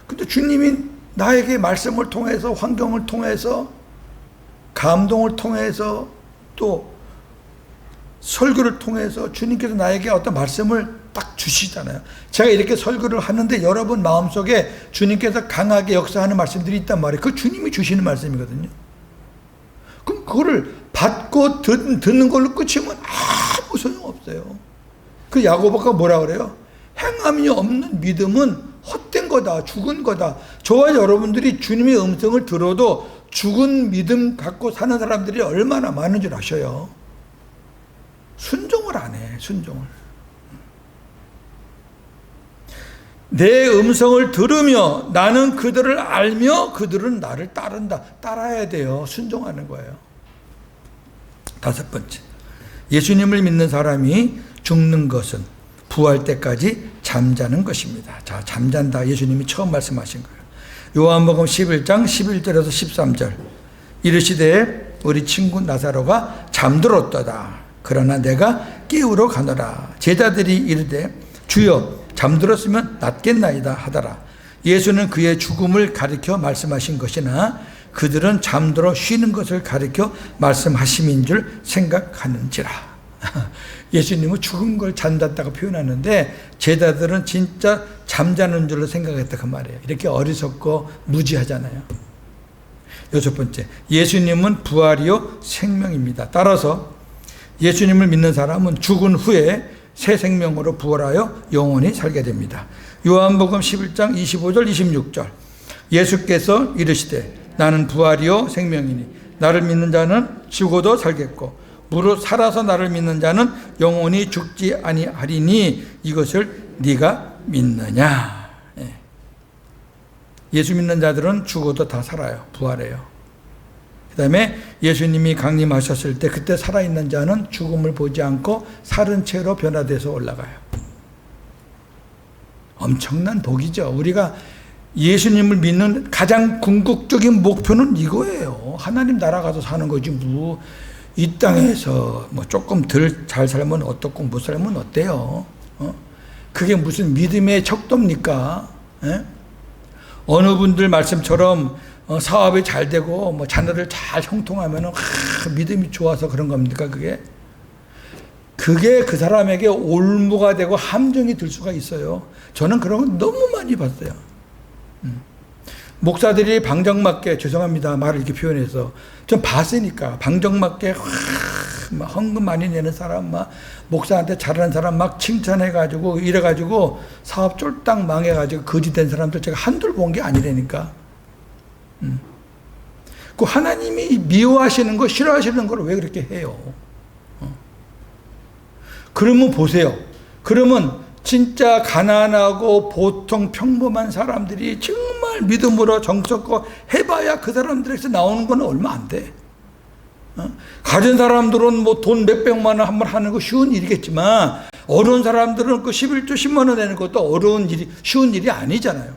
A: 근데 주님이 나에게 말씀을 통해서, 환경을 통해서, 감동을 통해서, 또 설교를 통해서 주님께서 나에게 어떤 말씀을 딱 주시잖아요. 제가 이렇게 설교를 하는데 여러분 마음속에 주님께서 강하게 역사하는 말씀들이 있단 말이에요. 그 주님이 주시는 말씀이거든요. 그럼 그거를 받고 듣는 걸로 끝이면 아무 소용없어요. 그 야고보가 뭐라 그래요? 행함이 없는 믿음은 헛된 거다, 죽은 거다. 저와 여러분들이 주님의 음성을 들어도 죽은 믿음 갖고 사는 사람들이 얼마나 많은 줄 아셔요? 순종을 안 해, 순종을. 내 음성을 들으며 나는 그들을 알며 그들은 나를 따른다. 따라야 돼요. 순종하는 거예요. 다섯 번째, 예수님을 믿는 사람이 죽는 것은 부활 때까지 잠자는 것입니다. 자, 잠잔다. 예수님이 처음 말씀하신 거예요. 요한복음 11장 11절에서 13절. 이르시되 우리 친구 나사로가 잠들었도다. 그러나 내가 깨우러 가노라. 제자들이 이르되 주여 잠들었으면 낫겠나이다 하더라. 예수는 그의 죽음을 가리켜 말씀하신 것이나 그들은 잠들어 쉬는 것을 가리켜 말씀하심인 줄 생각하는지라. 예수님은 죽은 걸 잠잤다고 표현하는데 제자들은 진짜 잠자는 줄로 생각했다 그 말이에요. 이렇게 어리석고 무지하잖아요. 여섯 번째, 예수님은 부활이요 생명입니다. 따라서 예수님을 믿는 사람은 죽은 후에 새 생명으로 부활하여 영원히 살게 됩니다. 요한복음 11장 25절 26절. 예수께서 이르시되 나는 부활이요 생명이니 나를 믿는 자는 죽어도 살겠고 무릇 살아서 나를 믿는 자는 영원히 죽지 아니하리니 이것을 네가 믿느냐. 예수 믿는 자들은 죽어도 다 살아요. 부활해요. 그 다음에 예수님이 강림하셨을 때 그때 살아있는 자는 죽음을 보지 않고 살은 채로 변화돼서 올라가요. 엄청난 복이죠. 우리가 예수님을 믿는 가장 궁극적인 목표는 이거예요. 하나님 나라 가서 사는 거지 뭐 이 땅에서 뭐 조금 덜 잘 살면 어떻고 못 살면 어때요? 그게 무슨 믿음의 척도입니까? 어느 분들 말씀처럼 사업이 잘 되고 뭐 자녀들 잘 형통하면 믿음이 좋아서 그런 겁니까? 그게 그 사람에게 올무가 되고 함정이 들 수가 있어요. 저는 그런 거 너무 많이 봤어요. 목사들이 방정맞게, 죄송합니다 말을 이렇게 표현해서, 좀 봤으니까 방정맞게 막 헌금 많이 내는 사람, 막 목사한테 잘하는 사람 막 칭찬해가지고 이래가지고 사업 쫄딱 망해가지고 거지된 사람들 제가 한둘 본 게 아니라니까. 그 하나님이 미워하시는 거, 싫어하시는 걸 왜 그렇게 해요? 그러면 보세요. 그러면 진짜 가난하고 보통 평범한 사람들이 정말 믿음으로 정성껏 해봐야 그 사람들에게서 나오는 건 얼마 안 돼. 가진 사람들은 뭐 돈 몇백만 원 한번 하는 거 쉬운 일이겠지만 어려운 사람들은 그 11조 10만 원 내는 것도 어려운 일이, 쉬운 일이 아니잖아요.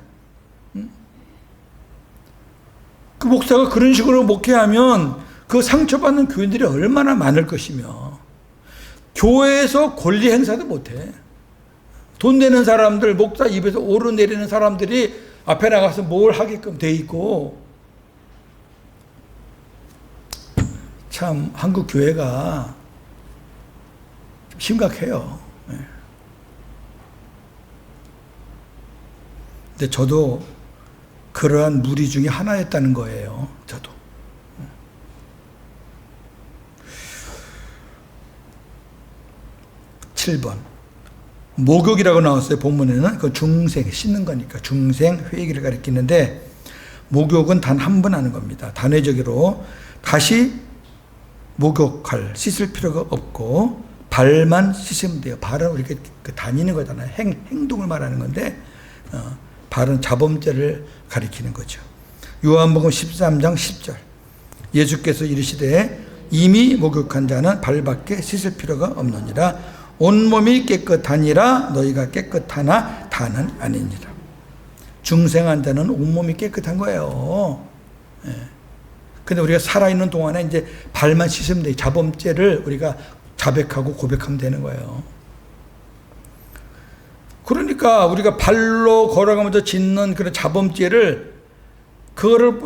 A: 그 목사가 그런 식으로 목회하면 그 상처받는 교인들이 얼마나 많을 것이며, 교회에서 권리 행사도 못해. 돈 내는 사람들, 목사 입에서 오르내리는 사람들이 앞에 나가서 뭘 하게끔 돼 있고, 참 한국 교회가 좀 심각해요. 근데 저도 그러한 무리 중에 하나였다는 거예요. 저도. 7번. 목욕이라고 나왔어요. 본문에는 그 중생, 씻는 거니까 중생 회개를 가리키는데, 목욕은 단 한 번 하는 겁니다. 단회적으로 다시 목욕할, 씻을 필요가 없고 발만 씻으면 돼요. 발은 우리가 다니는 거잖아요. 행동을 말하는 건데, 발은 자범죄를 가리키는 거죠. 요한복음 13장 10절. 예수께서 이르시되 이미 목욕한 자는 발밖에 씻을 필요가 없느니라. 온몸이 깨끗하니라 너희가 깨끗하나 다는 아니니라. 중생한 자는 온몸이 깨끗한 거예요. 근데 우리가 살아있는 동안에 이제 발만 씻으면 돼. 자범죄를 우리가 자백하고 고백하면 되는 거예요. 그러니까 우리가 발로 걸어가면서 짓는 그런 자범죄를 그거를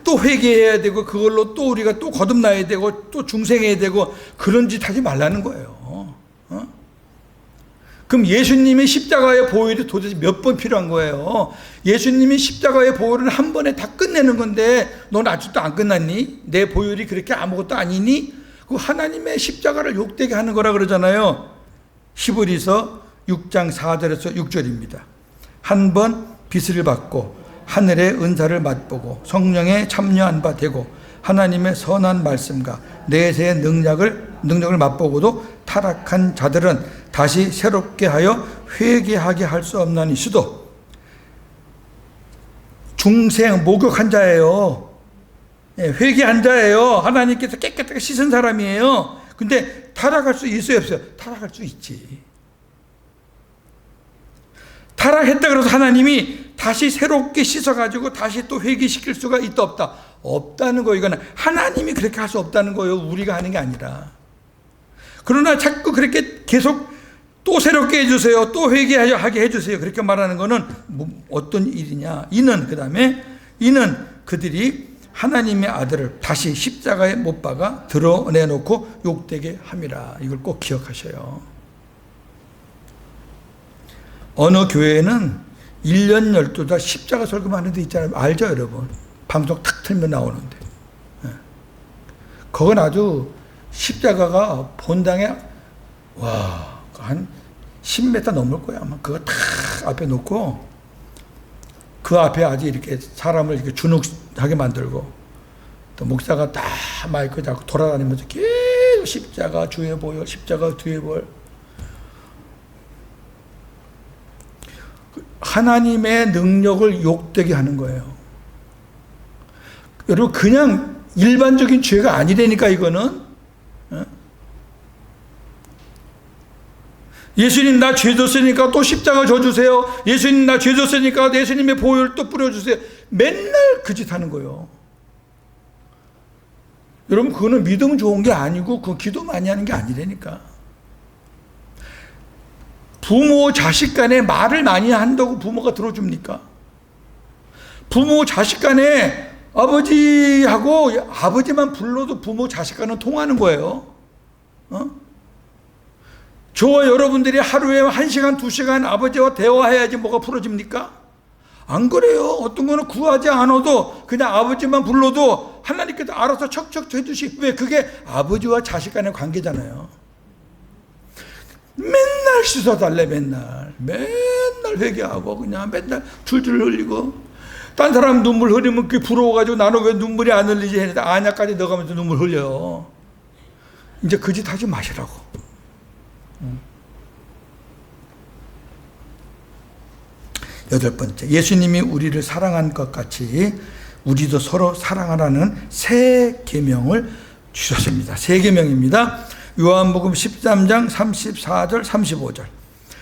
A: 또 회개해야 되고 그걸로 또 우리가 또 거듭나야 되고 또 중생해야 되고 그런 짓 하지 말라는 거예요. 그럼 예수님의 십자가의 보혈이 도대체 몇 번 필요한 거예요? 예수님이 십자가의 보혈은 한 번에 다 끝내는 건데 넌 아직도 안 끝났니? 내 보혈이 그렇게 아무것도 아니니? 그 하나님의 십자가를 욕되게 하는 거라 그러잖아요. 히브리서 6장 4절에서 6절입니다. 한 번 빚을 받고 하늘의 은사를 맛보고 성령에 참여한 바 되고 하나님의 선한 말씀과 내세의 능력을 맛보고도 타락한 자들은 다시 새롭게 하여 회개하게 할 수 없나니 수도 중생 목욕한 자예요. 회개한 자예요. 하나님께서 깨끗하게 씻은 사람이에요. 근데 타락할 수 있어요, 없어요? 타락할 수 있지. 타락했다 그래서 하나님이 다시 새롭게 씻어가지고 다시 또 회개시킬 수가 있다 없다? 없다는 거예요. 이거는 하나님이 그렇게 할 수 없다는 거예요. 우리가 하는 게 아니라. 그러나 자꾸 그렇게 계속 또 새롭게 해주세요. 또 회개하게 해주세요. 그렇게 말하는 거는 어떤 일이냐. 이는 그들이 하나님의 아들을 다시 십자가에 못 박아 드러내놓고 욕되게 함이라. 이걸 꼭 기억하셔요. 어느 교회에는 1년 12달 십자가 설교하는 데 있잖아요. 알죠, 여러분? 방송 탁 틀면 나오는데. 그건 아주 십자가가 본당에 한 10m 넘을 거야. 아마 그거 탁 앞에 놓고 그 앞에 아주 이렇게 사람을 이렇게 주눅하게 만들고 또 목사가 딱 마이크 잡고 돌아다니면서 계속 십자가 주의 보혈, 십자가 뒤에 보혈. 하나님의 능력을 욕되게 하는 거예요. 여러분 그냥 일반적인 죄가 아니라니까 이거는. 예수님 나 죄 졌으니까 또 십자가 져주세요. 예수님 나 죄 졌으니까 예수님의 보혈 또 뿌려주세요. 맨날 그 짓 하는 거예요. 여러분 그거는 믿음 좋은 게 아니고 그 기도 많이 하는 게 아니라니까. 부모 자식 간에 말을 많이 한다고 부모가 들어줍니까? 부모 자식 간에 아버지하고 아버지만 불러도 부모 자식 간은 통하는 거예요. 저와 여러분들이 하루에 1시간 2시간 아버지와 대화해야지 뭐가 풀어집니까? 안 그래요. 어떤 거는 구하지 않아도 그냥 아버지만 불러도 하나님께서 알아서 척척 해주시. 왜? 그게 아버지와 자식 간의 관계잖아요. 맨날 씻어달래. 맨날 회개하고 그냥 맨날 줄줄 흘리고 딴 사람 눈물 흘리면 그게 부러워가지고 나는 왜 눈물이 안 흘리지 했는데 안약까지 넣어가면서 눈물 흘려요. 이제 그 짓 하지 마시라고. 여덟 번째, 예수님이 우리를 사랑한 것 같이 우리도 서로 사랑하라는 새 계명을 주셨습니다. 새 계명입니다. 요한복음 13장 34절 35절.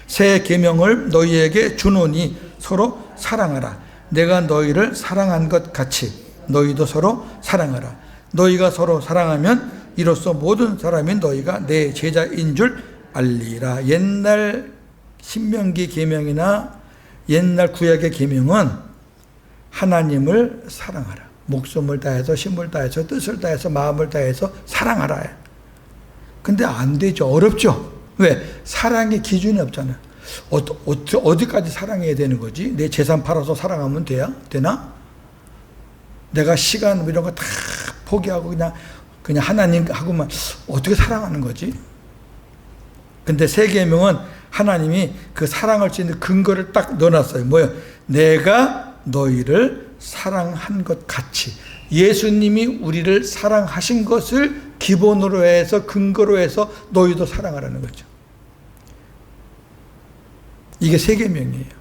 A: 새 계명을 너희에게 주노니 서로 사랑하라. 내가 너희를 사랑한 것 같이 너희도 서로 사랑하라. 너희가 서로 사랑하면 이로써 모든 사람이 너희가 내 제자인 줄 알리라. 옛날 신명기 계명이나 옛날 구약의 계명은 하나님을 사랑하라. 목숨을 다해서 힘을 다해서 뜻을 다해서 마음을 다해서 사랑하라. 근데 안 되죠. 어렵죠. 왜? 사랑의 기준이 없잖아요. 어디까지 사랑해야 되는 거지? 내 재산 팔아서 사랑하면 되나? 내가 시간 이런 거 다 포기하고 그냥 하나님하고만 어떻게 사랑하는 거지? 근데 새 계명은 하나님이 그 사랑할 수 있는 근거를 딱 넣어놨어요. 뭐예요? 내가 너희를 사랑한 것 같이. 예수님이 우리를 사랑하신 것을 기본으로 해서 근거로 해서 너희도 사랑하라는 거죠. 이게 새 계명이에요.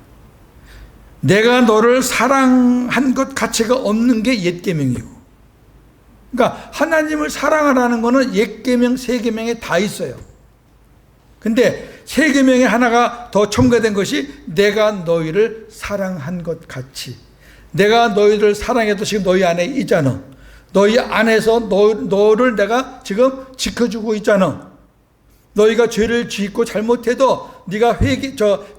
A: 내가 너를 사랑한 것 가치가 없는 게 옛 계명이고, 그러니까 하나님을 사랑하라는 거는 옛 계명, 새 계명에 다 있어요. 근데 새 계명에 하나가 더 첨가된 것이 내가 너희를 사랑한 것 같이. 내가 너희를 사랑해도 지금 너희 안에 있잖아. 너희 안에서 너를 내가 지금 지켜주고 있잖아. 너희가 죄를 짓고 잘못해도 네가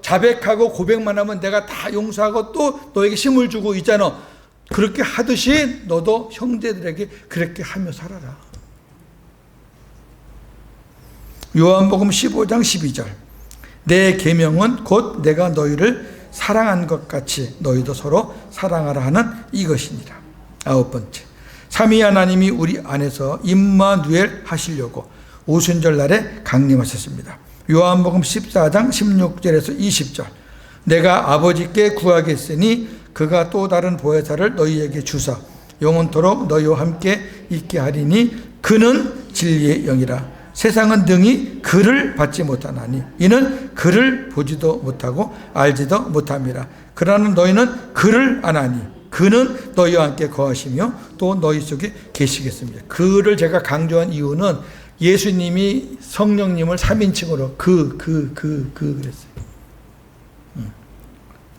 A: 자백하고 고백만 하면 내가 다 용서하고 또 너에게 힘을 주고 있잖아. 그렇게 하듯이 너도 형제들에게 그렇게 하며 살아라. 요한복음 15장 12절. 내 계명은 곧 내가 너희를 사랑한 것 같이 너희도 서로 사랑하라 하는 이것이니라. 9번째, 삼위 하나님이 우리 안에서 임마누엘 하시려고 오순절 날에 강림하셨습니다. 요한복음 14장 16절에서 20절. 내가 아버지께 구하겠으니 그가 또 다른 보혜사를 너희에게 주사 영원토록 너희와 함께 있게 하리니 그는 진리의 영이라. 세상은 능히 그를 받지 못하나니 이는 그를 보지도 못하고 알지도 못함이라. 그러나 너희는 그를 아나니 그는 너희와 함께 거하시며 또 너희 속에 계시겠습니다. 그를 제가 강조한 이유는 예수님이 성령님을 3인칭으로 그랬어요.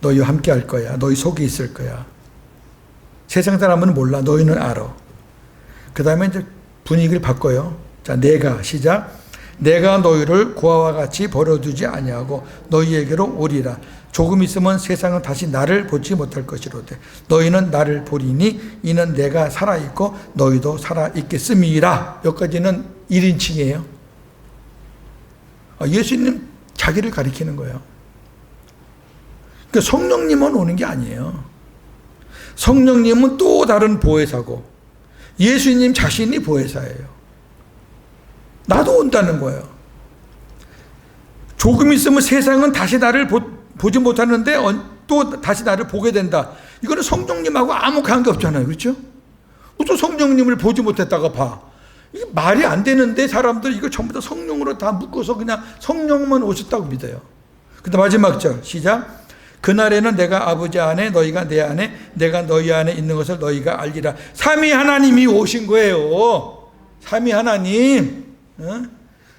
A: 너희와 함께 할 거야. 너희 속에 있을 거야. 세상 사람은 몰라. 너희는 알아. 그 다음에 이제 분위기를 바꿔요. 자, 내가 시작. 내가 너희를 고아와 같이 버려두지 아니하고 너희에게로 오리라. 조금 있으면 세상은 다시 나를 보지 못할 것이로되 너희는 나를 보리니 이는 내가 살아있고 너희도 살아있겠음이라. 여기까지는 1인칭이에요. 예수님 자기를 가리키는 거예요. 그러니까 성령님은 오는 게 아니에요. 성령님은 또 다른 보혜사고 예수님 자신이 보혜사예요. 나도 온다는 거예요. 조금 있으면 세상은 다시 나를 보지 못하는데 또 다시 나를 보게 된다. 이거는 성령님하고 아무 관계없잖아요. 그렇죠? 또 성령님을 보지 못했다가 봐. 이게 말이 안 되는데 사람들 이거 전부 다 성령으로 다 묶어서 그냥 성령만 오셨다고 믿어요. 근데 마지막 절 시작. 그날에는 내가 아버지 안에 너희가 내 안에 내가 너희 안에 있는 것을 너희가 알리라. 삼위 하나님이 오신 거예요. 삼위 하나님.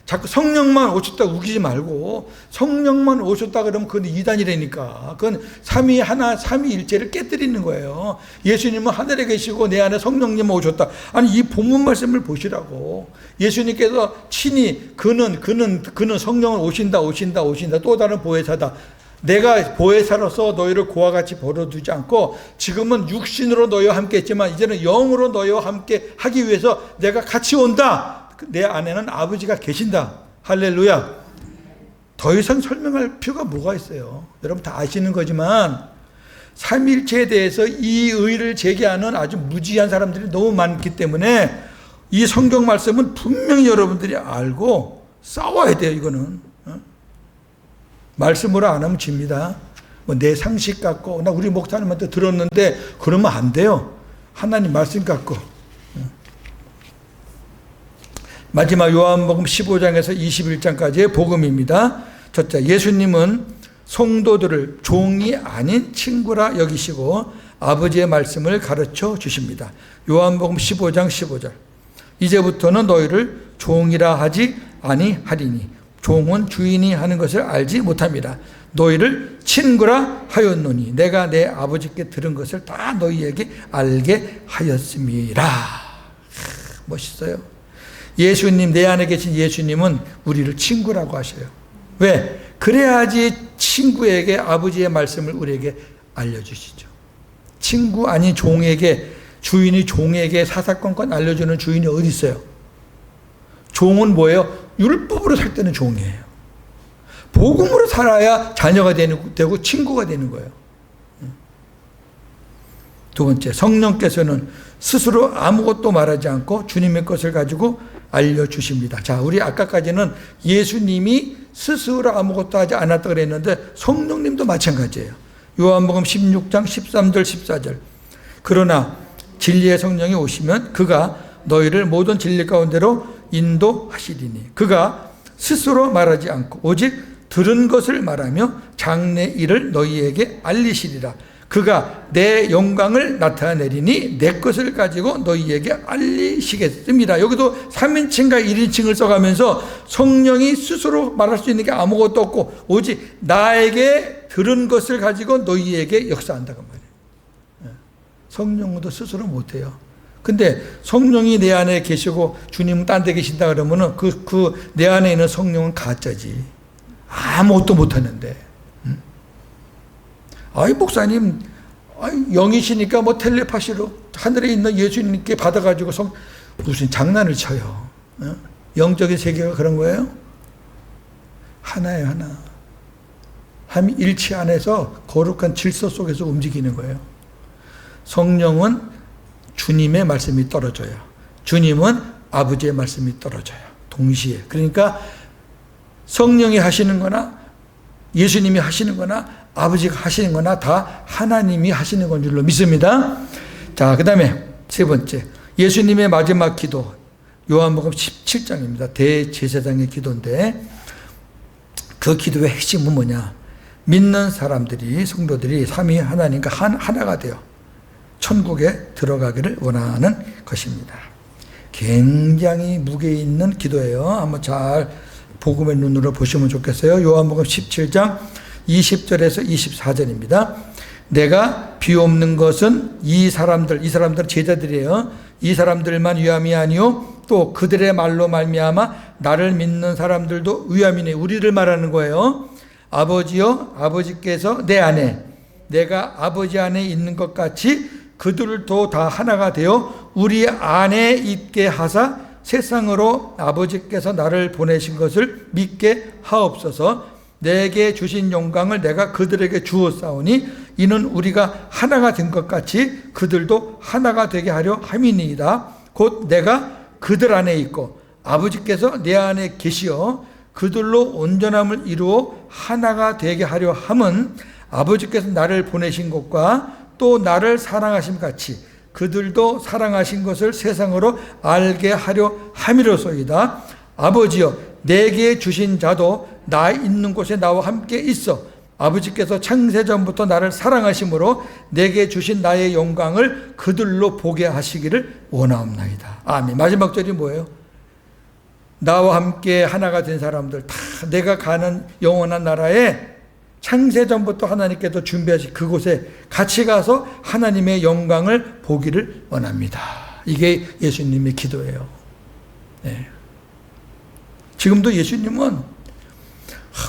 A: 자꾸 성령만 오셨다 우기지 말고 성령만 오셨다 그러면 그건 이단이라니까. 그건 삼위일체를 깨뜨리는 거예요. 예수님은 하늘에 계시고 내 안에 성령님만 오셨다. 아니 이 본문 말씀을 보시라고. 예수님께서 친히 그는 성령을 오신다 또 다른 보혜사다. 내가 보혜사로서 너희를 고와 같이 버려두지 않고 지금은 육신으로 너희와 함께 했지만 이제는 영으로 너희와 함께 하기 위해서 내가 같이 온다. 내 안에는 아버지가 계신다. 할렐루야. 더 이상 설명할 필요가 뭐가 있어요. 여러분 다 아시는 거지만 삼위일체에 대해서 이 의의를 제기하는 아주 무지한 사람들이 너무 많기 때문에 이 성경 말씀은 분명히 여러분들이 알고 싸워야 돼요. 이거는 말씀으로 안 하면 집니다. 뭐 내 상식 갖고 나 우리 목사님한테 들었는데 그러면 안 돼요. 하나님 말씀 갖고. 마지막 요한복음 15장에서 21장까지의 복음입니다. 첫째, 예수님은 성도들을 종이 아닌 친구라 여기시고 아버지의 말씀을 가르쳐 주십니다. 요한복음 15장 15절. 이제부터는 너희를 종이라 하지 아니하리니 종은 주인이 하는 것을 알지 못함이라. 너희를 친구라 하였노니 내가 내 아버지께 들은 것을 다 너희에게 알게 하였음이라. 멋있어요. 예수님, 내 안에 계신 예수님은 우리를 친구라고 하셔요. 왜? 그래야지 친구에게 아버지의 말씀을 우리에게 알려주시죠. 친구 아닌 종에게, 주인이 종에게 사사건건 알려주는 주인이 어디 있어요? 종은 뭐예요? 율법으로 살 때는 종이에요. 복음으로 살아야 자녀가 되고 친구가 되는 거예요. 두 번째, 성령께서는 스스로 아무것도 말하지 않고 주님의 것을 가지고 알려주십니다. 자, 우리 아까까지는 예수님이 스스로 아무것도 하지 않았다 그랬는데 성령님도 마찬가지예요. 요한복음 16장 13절 14절. 그러나 진리의 성령이 오시면 그가 너희를 모든 진리 가운데로 인도하시리니 그가 스스로 말하지 않고 오직 들은 것을 말하며 장래 일을 너희에게 알리시리라. 그가 내 영광을 나타내리니 내 것을 가지고 너희에게 알리시겠습니다. 여기도 3인칭과 1인칭을 써가면서 성령이 스스로 말할 수 있는 게 아무것도 없고 오직 나에게 들은 것을 가지고 너희에게 역사한다고 말이에요. 성령도 스스로 못해요. 근데 성령이 내 안에 계시고 주님은 딴 데 계신다 그러면은 내 안에 있는 성령은 가짜지. 아무것도 못하는데. 아이 목사님, 영이시니까 뭐 텔레파시로 하늘에 있는 예수님께 받아가지고 무슨 장난을 쳐요. 영적인 세계가 그런 거예요? 하나예요, 하나. 일치 안에서 거룩한 질서 속에서 움직이는 거예요. 성령은 주님의 말씀이 떨어져요. 주님은 아버지의 말씀이 떨어져요. 동시에. 그러니까 성령이 하시는 거나 예수님이 하시는 거나 아버지가 하시는 거나 다 하나님이 하시는 건 줄로 믿습니다. 자, 그 다음에 세 번째, 예수님의 마지막 기도, 요한복음 17장입니다. 대제사장의 기도인데, 그 기도의 핵심은 뭐냐? 믿는 사람들이, 성도들이 삼위 하나님과 하나가 되어 천국에 들어가기를 원하는 것입니다. 굉장히 무게 있는 기도예요. 한번 잘 복음의 눈으로 보시면 좋겠어요. 요한복음 17장 20절에서 24절입니다. 내가 비옵는 것은 이 사람들 제자들이에요. 이 사람들만 위함이 아니요 또 그들의 말로 말미암아 나를 믿는 사람들도 위함이네. 우리를 말하는 거예요. 아버지여, 아버지께서 내 안에, 내가 아버지 안에 있는 것 같이 그들도 다 하나가 되어 우리 안에 있게 하사 세상으로 아버지께서 나를 보내신 것을 믿게 하옵소서. 내게 주신 영광을 내가 그들에게 주었사오니 이는 우리가 하나가 된 것 같이 그들도 하나가 되게 하려 함이니이다. 곧 내가 그들 안에 있고 아버지께서 내 안에 계시어 그들로 온전함을 이루어 하나가 되게 하려 함은 아버지께서 나를 보내신 것과 또 나를 사랑하심 같이 그들도 사랑하신 것을 세상으로 알게 하려 함이로소이다. 아버지여, 내게 주신 자도 나 있는 곳에 나와 함께 있어 아버지께서 창세전부터 나를 사랑하심으로 내게 주신 나의 영광을 그들로 보게 하시기를 원하옵나이다. 아멘. 마지막 절이 뭐예요? 나와 함께 하나가 된 사람들 다 내가 가는 영원한 나라에 창세전부터 하나님께서 준비하신 그곳에 같이 가서 하나님의 영광을 보기를 원합니다. 이게 예수님의 기도예요. 네. 지금도 예수님은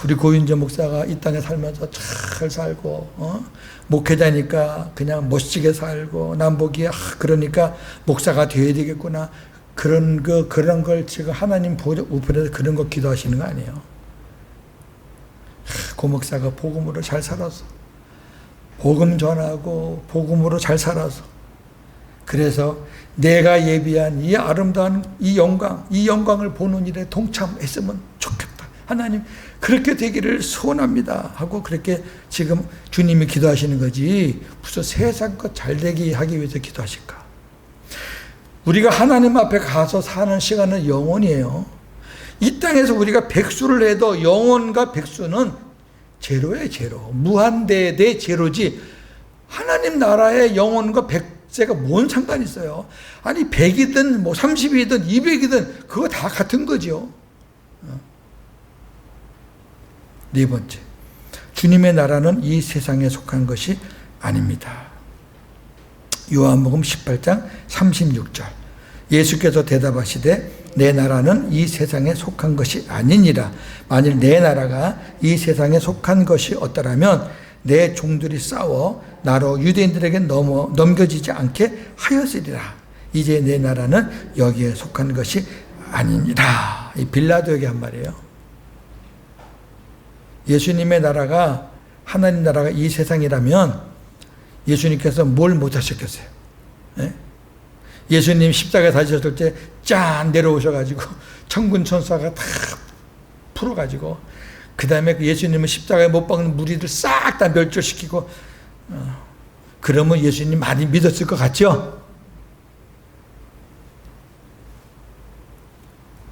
A: 우리 고윤재 목사가 이 땅에 살면서 잘 살고 목회자니까 그냥 멋지게 살고 남 보기에 그러니까 목사가 되어야 되겠구나 그런 걸 지금 하나님 우편에서 그런 거 기도하시는 거 아니에요. 고 목사가 복음으로 잘 살아서 복음 전하고 복음으로 잘 살아서 그래서 내가 예비한 이 아름다운 이 영광을 보는 일에 동참했으면 좋겠다. 하나님 그렇게 되기를 소원합니다 하고 그렇게 지금 주님이 기도하시는 거지 무슨 세상 것 잘되게 하기 위해서 기도하실까? 우리가 하나님 앞에 가서 사는 시간은 영원이에요. 이 땅에서 우리가 백수를 해도 영혼과 백수는 제로예요, 제로. 무한대 대 제로지. 하나님 나라의 영혼과 백세가 뭔 상관이 있어요? 아니 100이든 뭐 30이든 200이든 그거 다 같은 거죠. 네 번째, 주님의 나라는 이 세상에 속한 것이 아닙니다. 요한복음 18장 36절 예수께서 대답하시되 내 나라는 이 세상에 속한 것이 아니니라. 만일 내 나라가 이 세상에 속한 것이 없더라면 내 종들이 싸워 나로 유대인들에게 넘겨지지 않게 하였으리라. 이제 내 나라는 여기에 속한 것이 아니니라. 이 빌라도에게 한 말이에요. 예수님의 나라가 하나님 나라가 이 세상이라면 예수님께서 뭘 못하셨겠어요? 네? 예수님 십자가에 달리셨을 때 짠 내려오셔가지고 천군 천사가 다 풀어가지고 그 다음에 예수님은 십자가에 못 박는 무리들 싹 다 멸절시키고 그러면 예수님 많이 믿었을 것 같죠?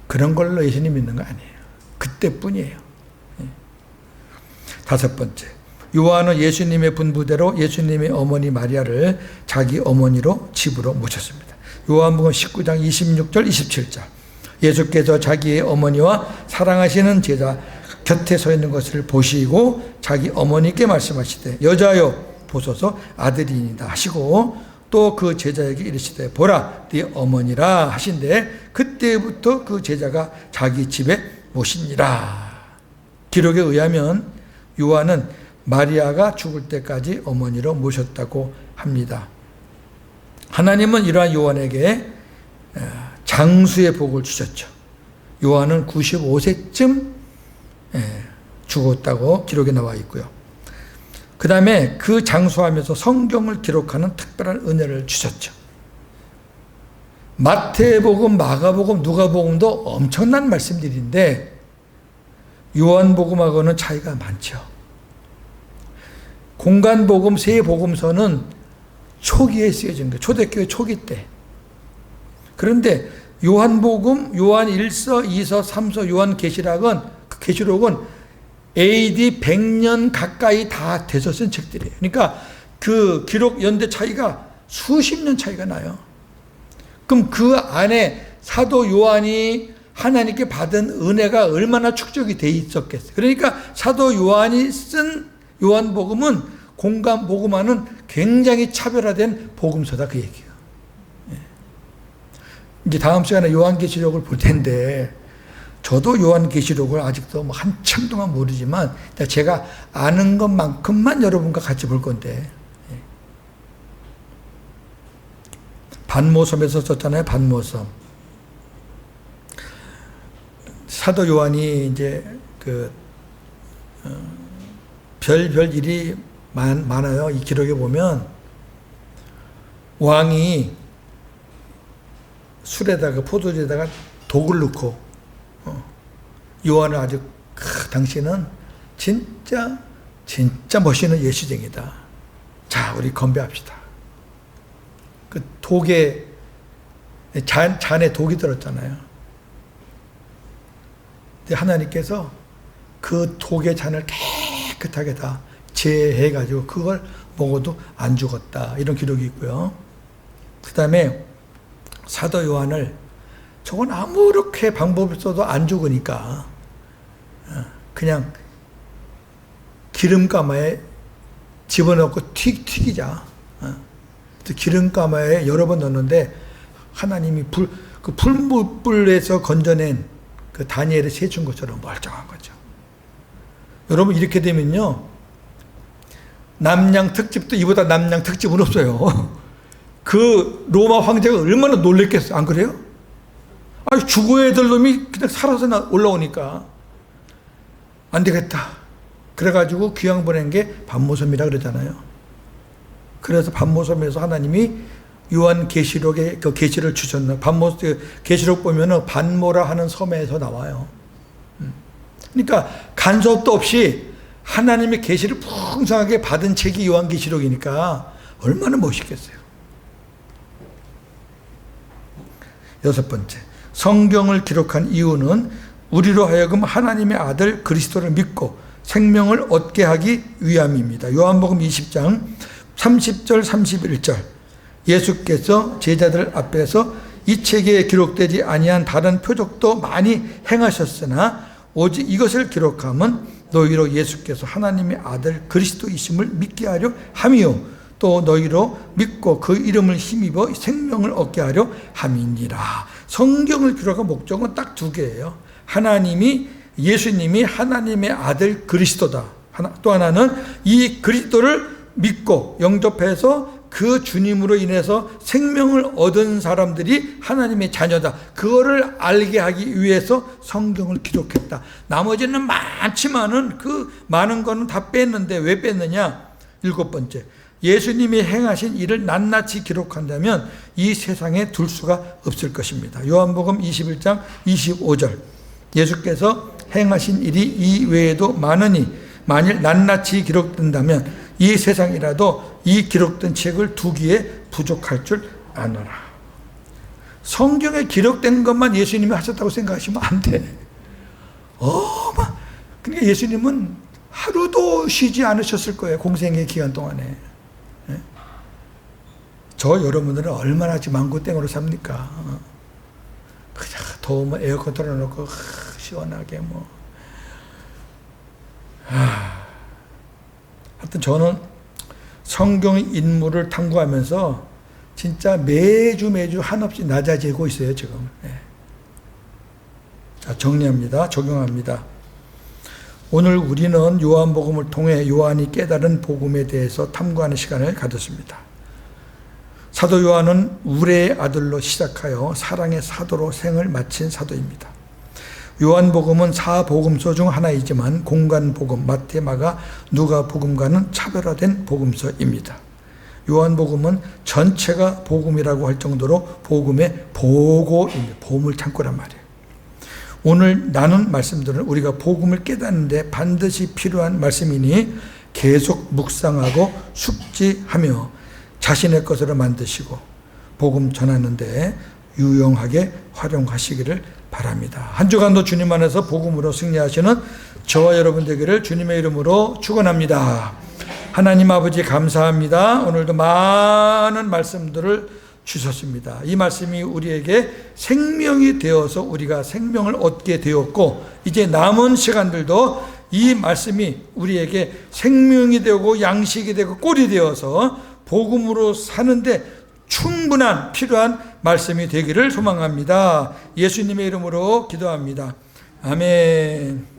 A: 그런 걸로 예수님 믿는 거 아니에요. 그때뿐이에요. 다섯 번째, 요한은 예수님의 분부대로 예수님의 어머니 마리아를 자기 어머니로 집으로 모셨습니다. 요한복음 19장 26절 27절 예수께서 자기의 어머니와 사랑하시는 제자 곁에 서 있는 것을 보시고 자기 어머니께 말씀하시되 여자여 보소서 아들이니이다 하시고 또 그 제자에게 이르시되 보라 네 어머니라 하신대 그때부터 그 제자가 자기 집에 모시니라. 기록에 의하면 요한은 마리아가 죽을 때까지 어머니로 모셨다고 합니다. 하나님은 이러한 요한에게 장수의 복을 주셨죠. 요한은 95세쯤 죽었다고 기록에 나와 있고요. 그 다음에 그 장수하면서 성경을 기록하는 특별한 은혜를 주셨죠. 마태복음, 마가복음, 누가복음도 엄청난 말씀들인데 요한복음하고는 차이가 많죠. 공간복음 세 복음서는 초기에 쓰여진 거예요. 초대교회 초기 때. 그런데 요한복음, 요한 1서, 2서, 3서, 요한계시록은 AD 100년 가까이 다 돼서 쓴 책들이에요. 그러니까 그 기록 연대 차이가 수십 년 차이가 나요. 그럼 그 안에 사도 요한이 하나님께 받은 은혜가 얼마나 축적이 돼 있었겠어요. 그러니까 사도 요한이 쓴 요한복음은 공간복음과는 굉장히 차별화된 복음서다, 그 얘기예요. 이제 다음 시간에 요한계시록을 볼 텐데, 저도 요한계시록을 아직도 뭐 한참 동안 모르지만 제가 아는 것만큼만 여러분과 같이 볼 건데, 반모섬에서 썼잖아요. 반모섬. 사도 요한이 이제 별 일이 많아요. 이 기록에 보면 왕이 술에다가 포도주에다가 독을 넣고 요한을 아주 당신은 진짜 멋있는 예수쟁이다. 자, 우리 건배합시다. 그 독에 잔에 독이 들었잖아요. 근데 하나님께서 그 독의 잔을 깨끗하게 다 제해가지고 그걸 먹어도 안 죽었다. 이런 기록이 있고요. 그 다음에 사도 요한을 저건 아무렇게 방법을 써도 안 죽으니까 그냥 기름가마에 집어넣고 튀기자. 기름가마에 여러 번 넣는데 하나님이 그 풀무불에서 건져낸 그 다니엘의 세춘 것처럼 멀쩡한 거죠. 여러분, 이렇게 되면요, 남양 특집도 이보다 남양 특집은 없어요. 그 로마 황제가 얼마나 놀랬겠어요. 안 그래요? 아니, 죽어야 될 놈이 그냥 살아서 올라오니까 안 되겠다. 그래가지고 귀양 보낸 게 반모섬이라 그러잖아요. 그래서 반모섬에서 하나님이 요한 계시록에 그 계시를 주셨나. 계시록 보면은 반모라 하는 섬에서 나와요. 그러니까 간섭도 없이 하나님의 계시를 풍성하게 받은 책이 요한 계시록이니까 얼마나 멋있겠어요. 여섯 번째, 성경을 기록한 이유는 우리로 하여금 하나님의 아들 그리스도를 믿고 생명을 얻게 하기 위함입니다. 요한복음 20장 30절 31절, 예수께서 제자들 앞에서 이 책에 기록되지 아니한 다른 표적도 많이 행하셨으나 오직 이것을 기록함은 너희로 예수께서 하나님의 아들 그리스도이심을 믿게 하려 함이요 또 너희로 믿고 그 이름을 힘입어 생명을 얻게 하려 함이니라. 성경을 기록한 목적은 딱 두 개예요. 예수님이 하나님의 아들 그리스도다. 또 하나는 이 그리스도를 믿고 영접해서 그 주님으로 인해서 생명을 얻은 사람들이 하나님의 자녀다. 그거를 알게 하기 위해서 성경을 기록했다. 나머지는 많지만은 그 많은 거는 다 뺐는데 왜 뺐느냐? 일곱 번째, 예수님이 행하신 일을 낱낱이 기록한다면 이 세상에 둘 수가 없을 것입니다. 요한복음 21장 25절, 예수께서 행하신 일이 이 외에도 많으니 만일 낱낱이 기록된다면 이 세상이라도 이 기록된 책을 두기에 부족할 줄 아노라. 성경에 기록된 것만 예수님이 하셨다고 생각하시면 안 돼. 그러니까 예수님은 하루도 쉬지 않으셨을 거예요. 공생의 기간 동안에. 저 여러분들은 얼마나 지금 망고땡으로 삽니까? 그냥 더우면 에어컨 틀어놓고 시원하게 뭐. 하여튼 저는 성경 인물을 탐구하면서 진짜 매주 한없이 낮아지고 있어요, 지금. 자, 정리합니다. 적용합니다. 오늘 우리는 요한복음을 통해 요한이 깨달은 복음에 대해서 탐구하는 시간을 가졌습니다. 사도 요한은 우레의 아들로 시작하여 사랑의 사도로 생을 마친 사도입니다. 요한복음은 4복음서 중 하나이지만 공간복음, 마태, 마가, 누가복음과는 차별화된 복음서입니다. 요한복음은 전체가 복음이라고 할 정도로 복음의 보고입니다. 보물창고란 말이에요. 오늘 나눈 말씀들은 우리가 복음을 깨닫는데 반드시 필요한 말씀이니 계속 묵상하고 숙지하며 자신의 것으로 만드시고 복음 전하는 데 유용하게 활용하시기를 바랍니다. 한 주간도 주님 안에서 복음으로 승리하시는 저와 여러분 되기를 주님의 이름으로 축원합니다. 하나님 아버지 감사합니다. 오늘도 많은 말씀들을 주셨습니다. 이 말씀이 우리에게 생명이 되어서 우리가 생명을 얻게 되었고 이제 남은 시간들도 이 말씀이 우리에게 생명이 되고 양식이 되고 꼴이 되어서 복음으로 사는데 충분한 필요한 말씀이 되기를 소망합니다. 예수님의 이름으로 기도합니다. 아멘.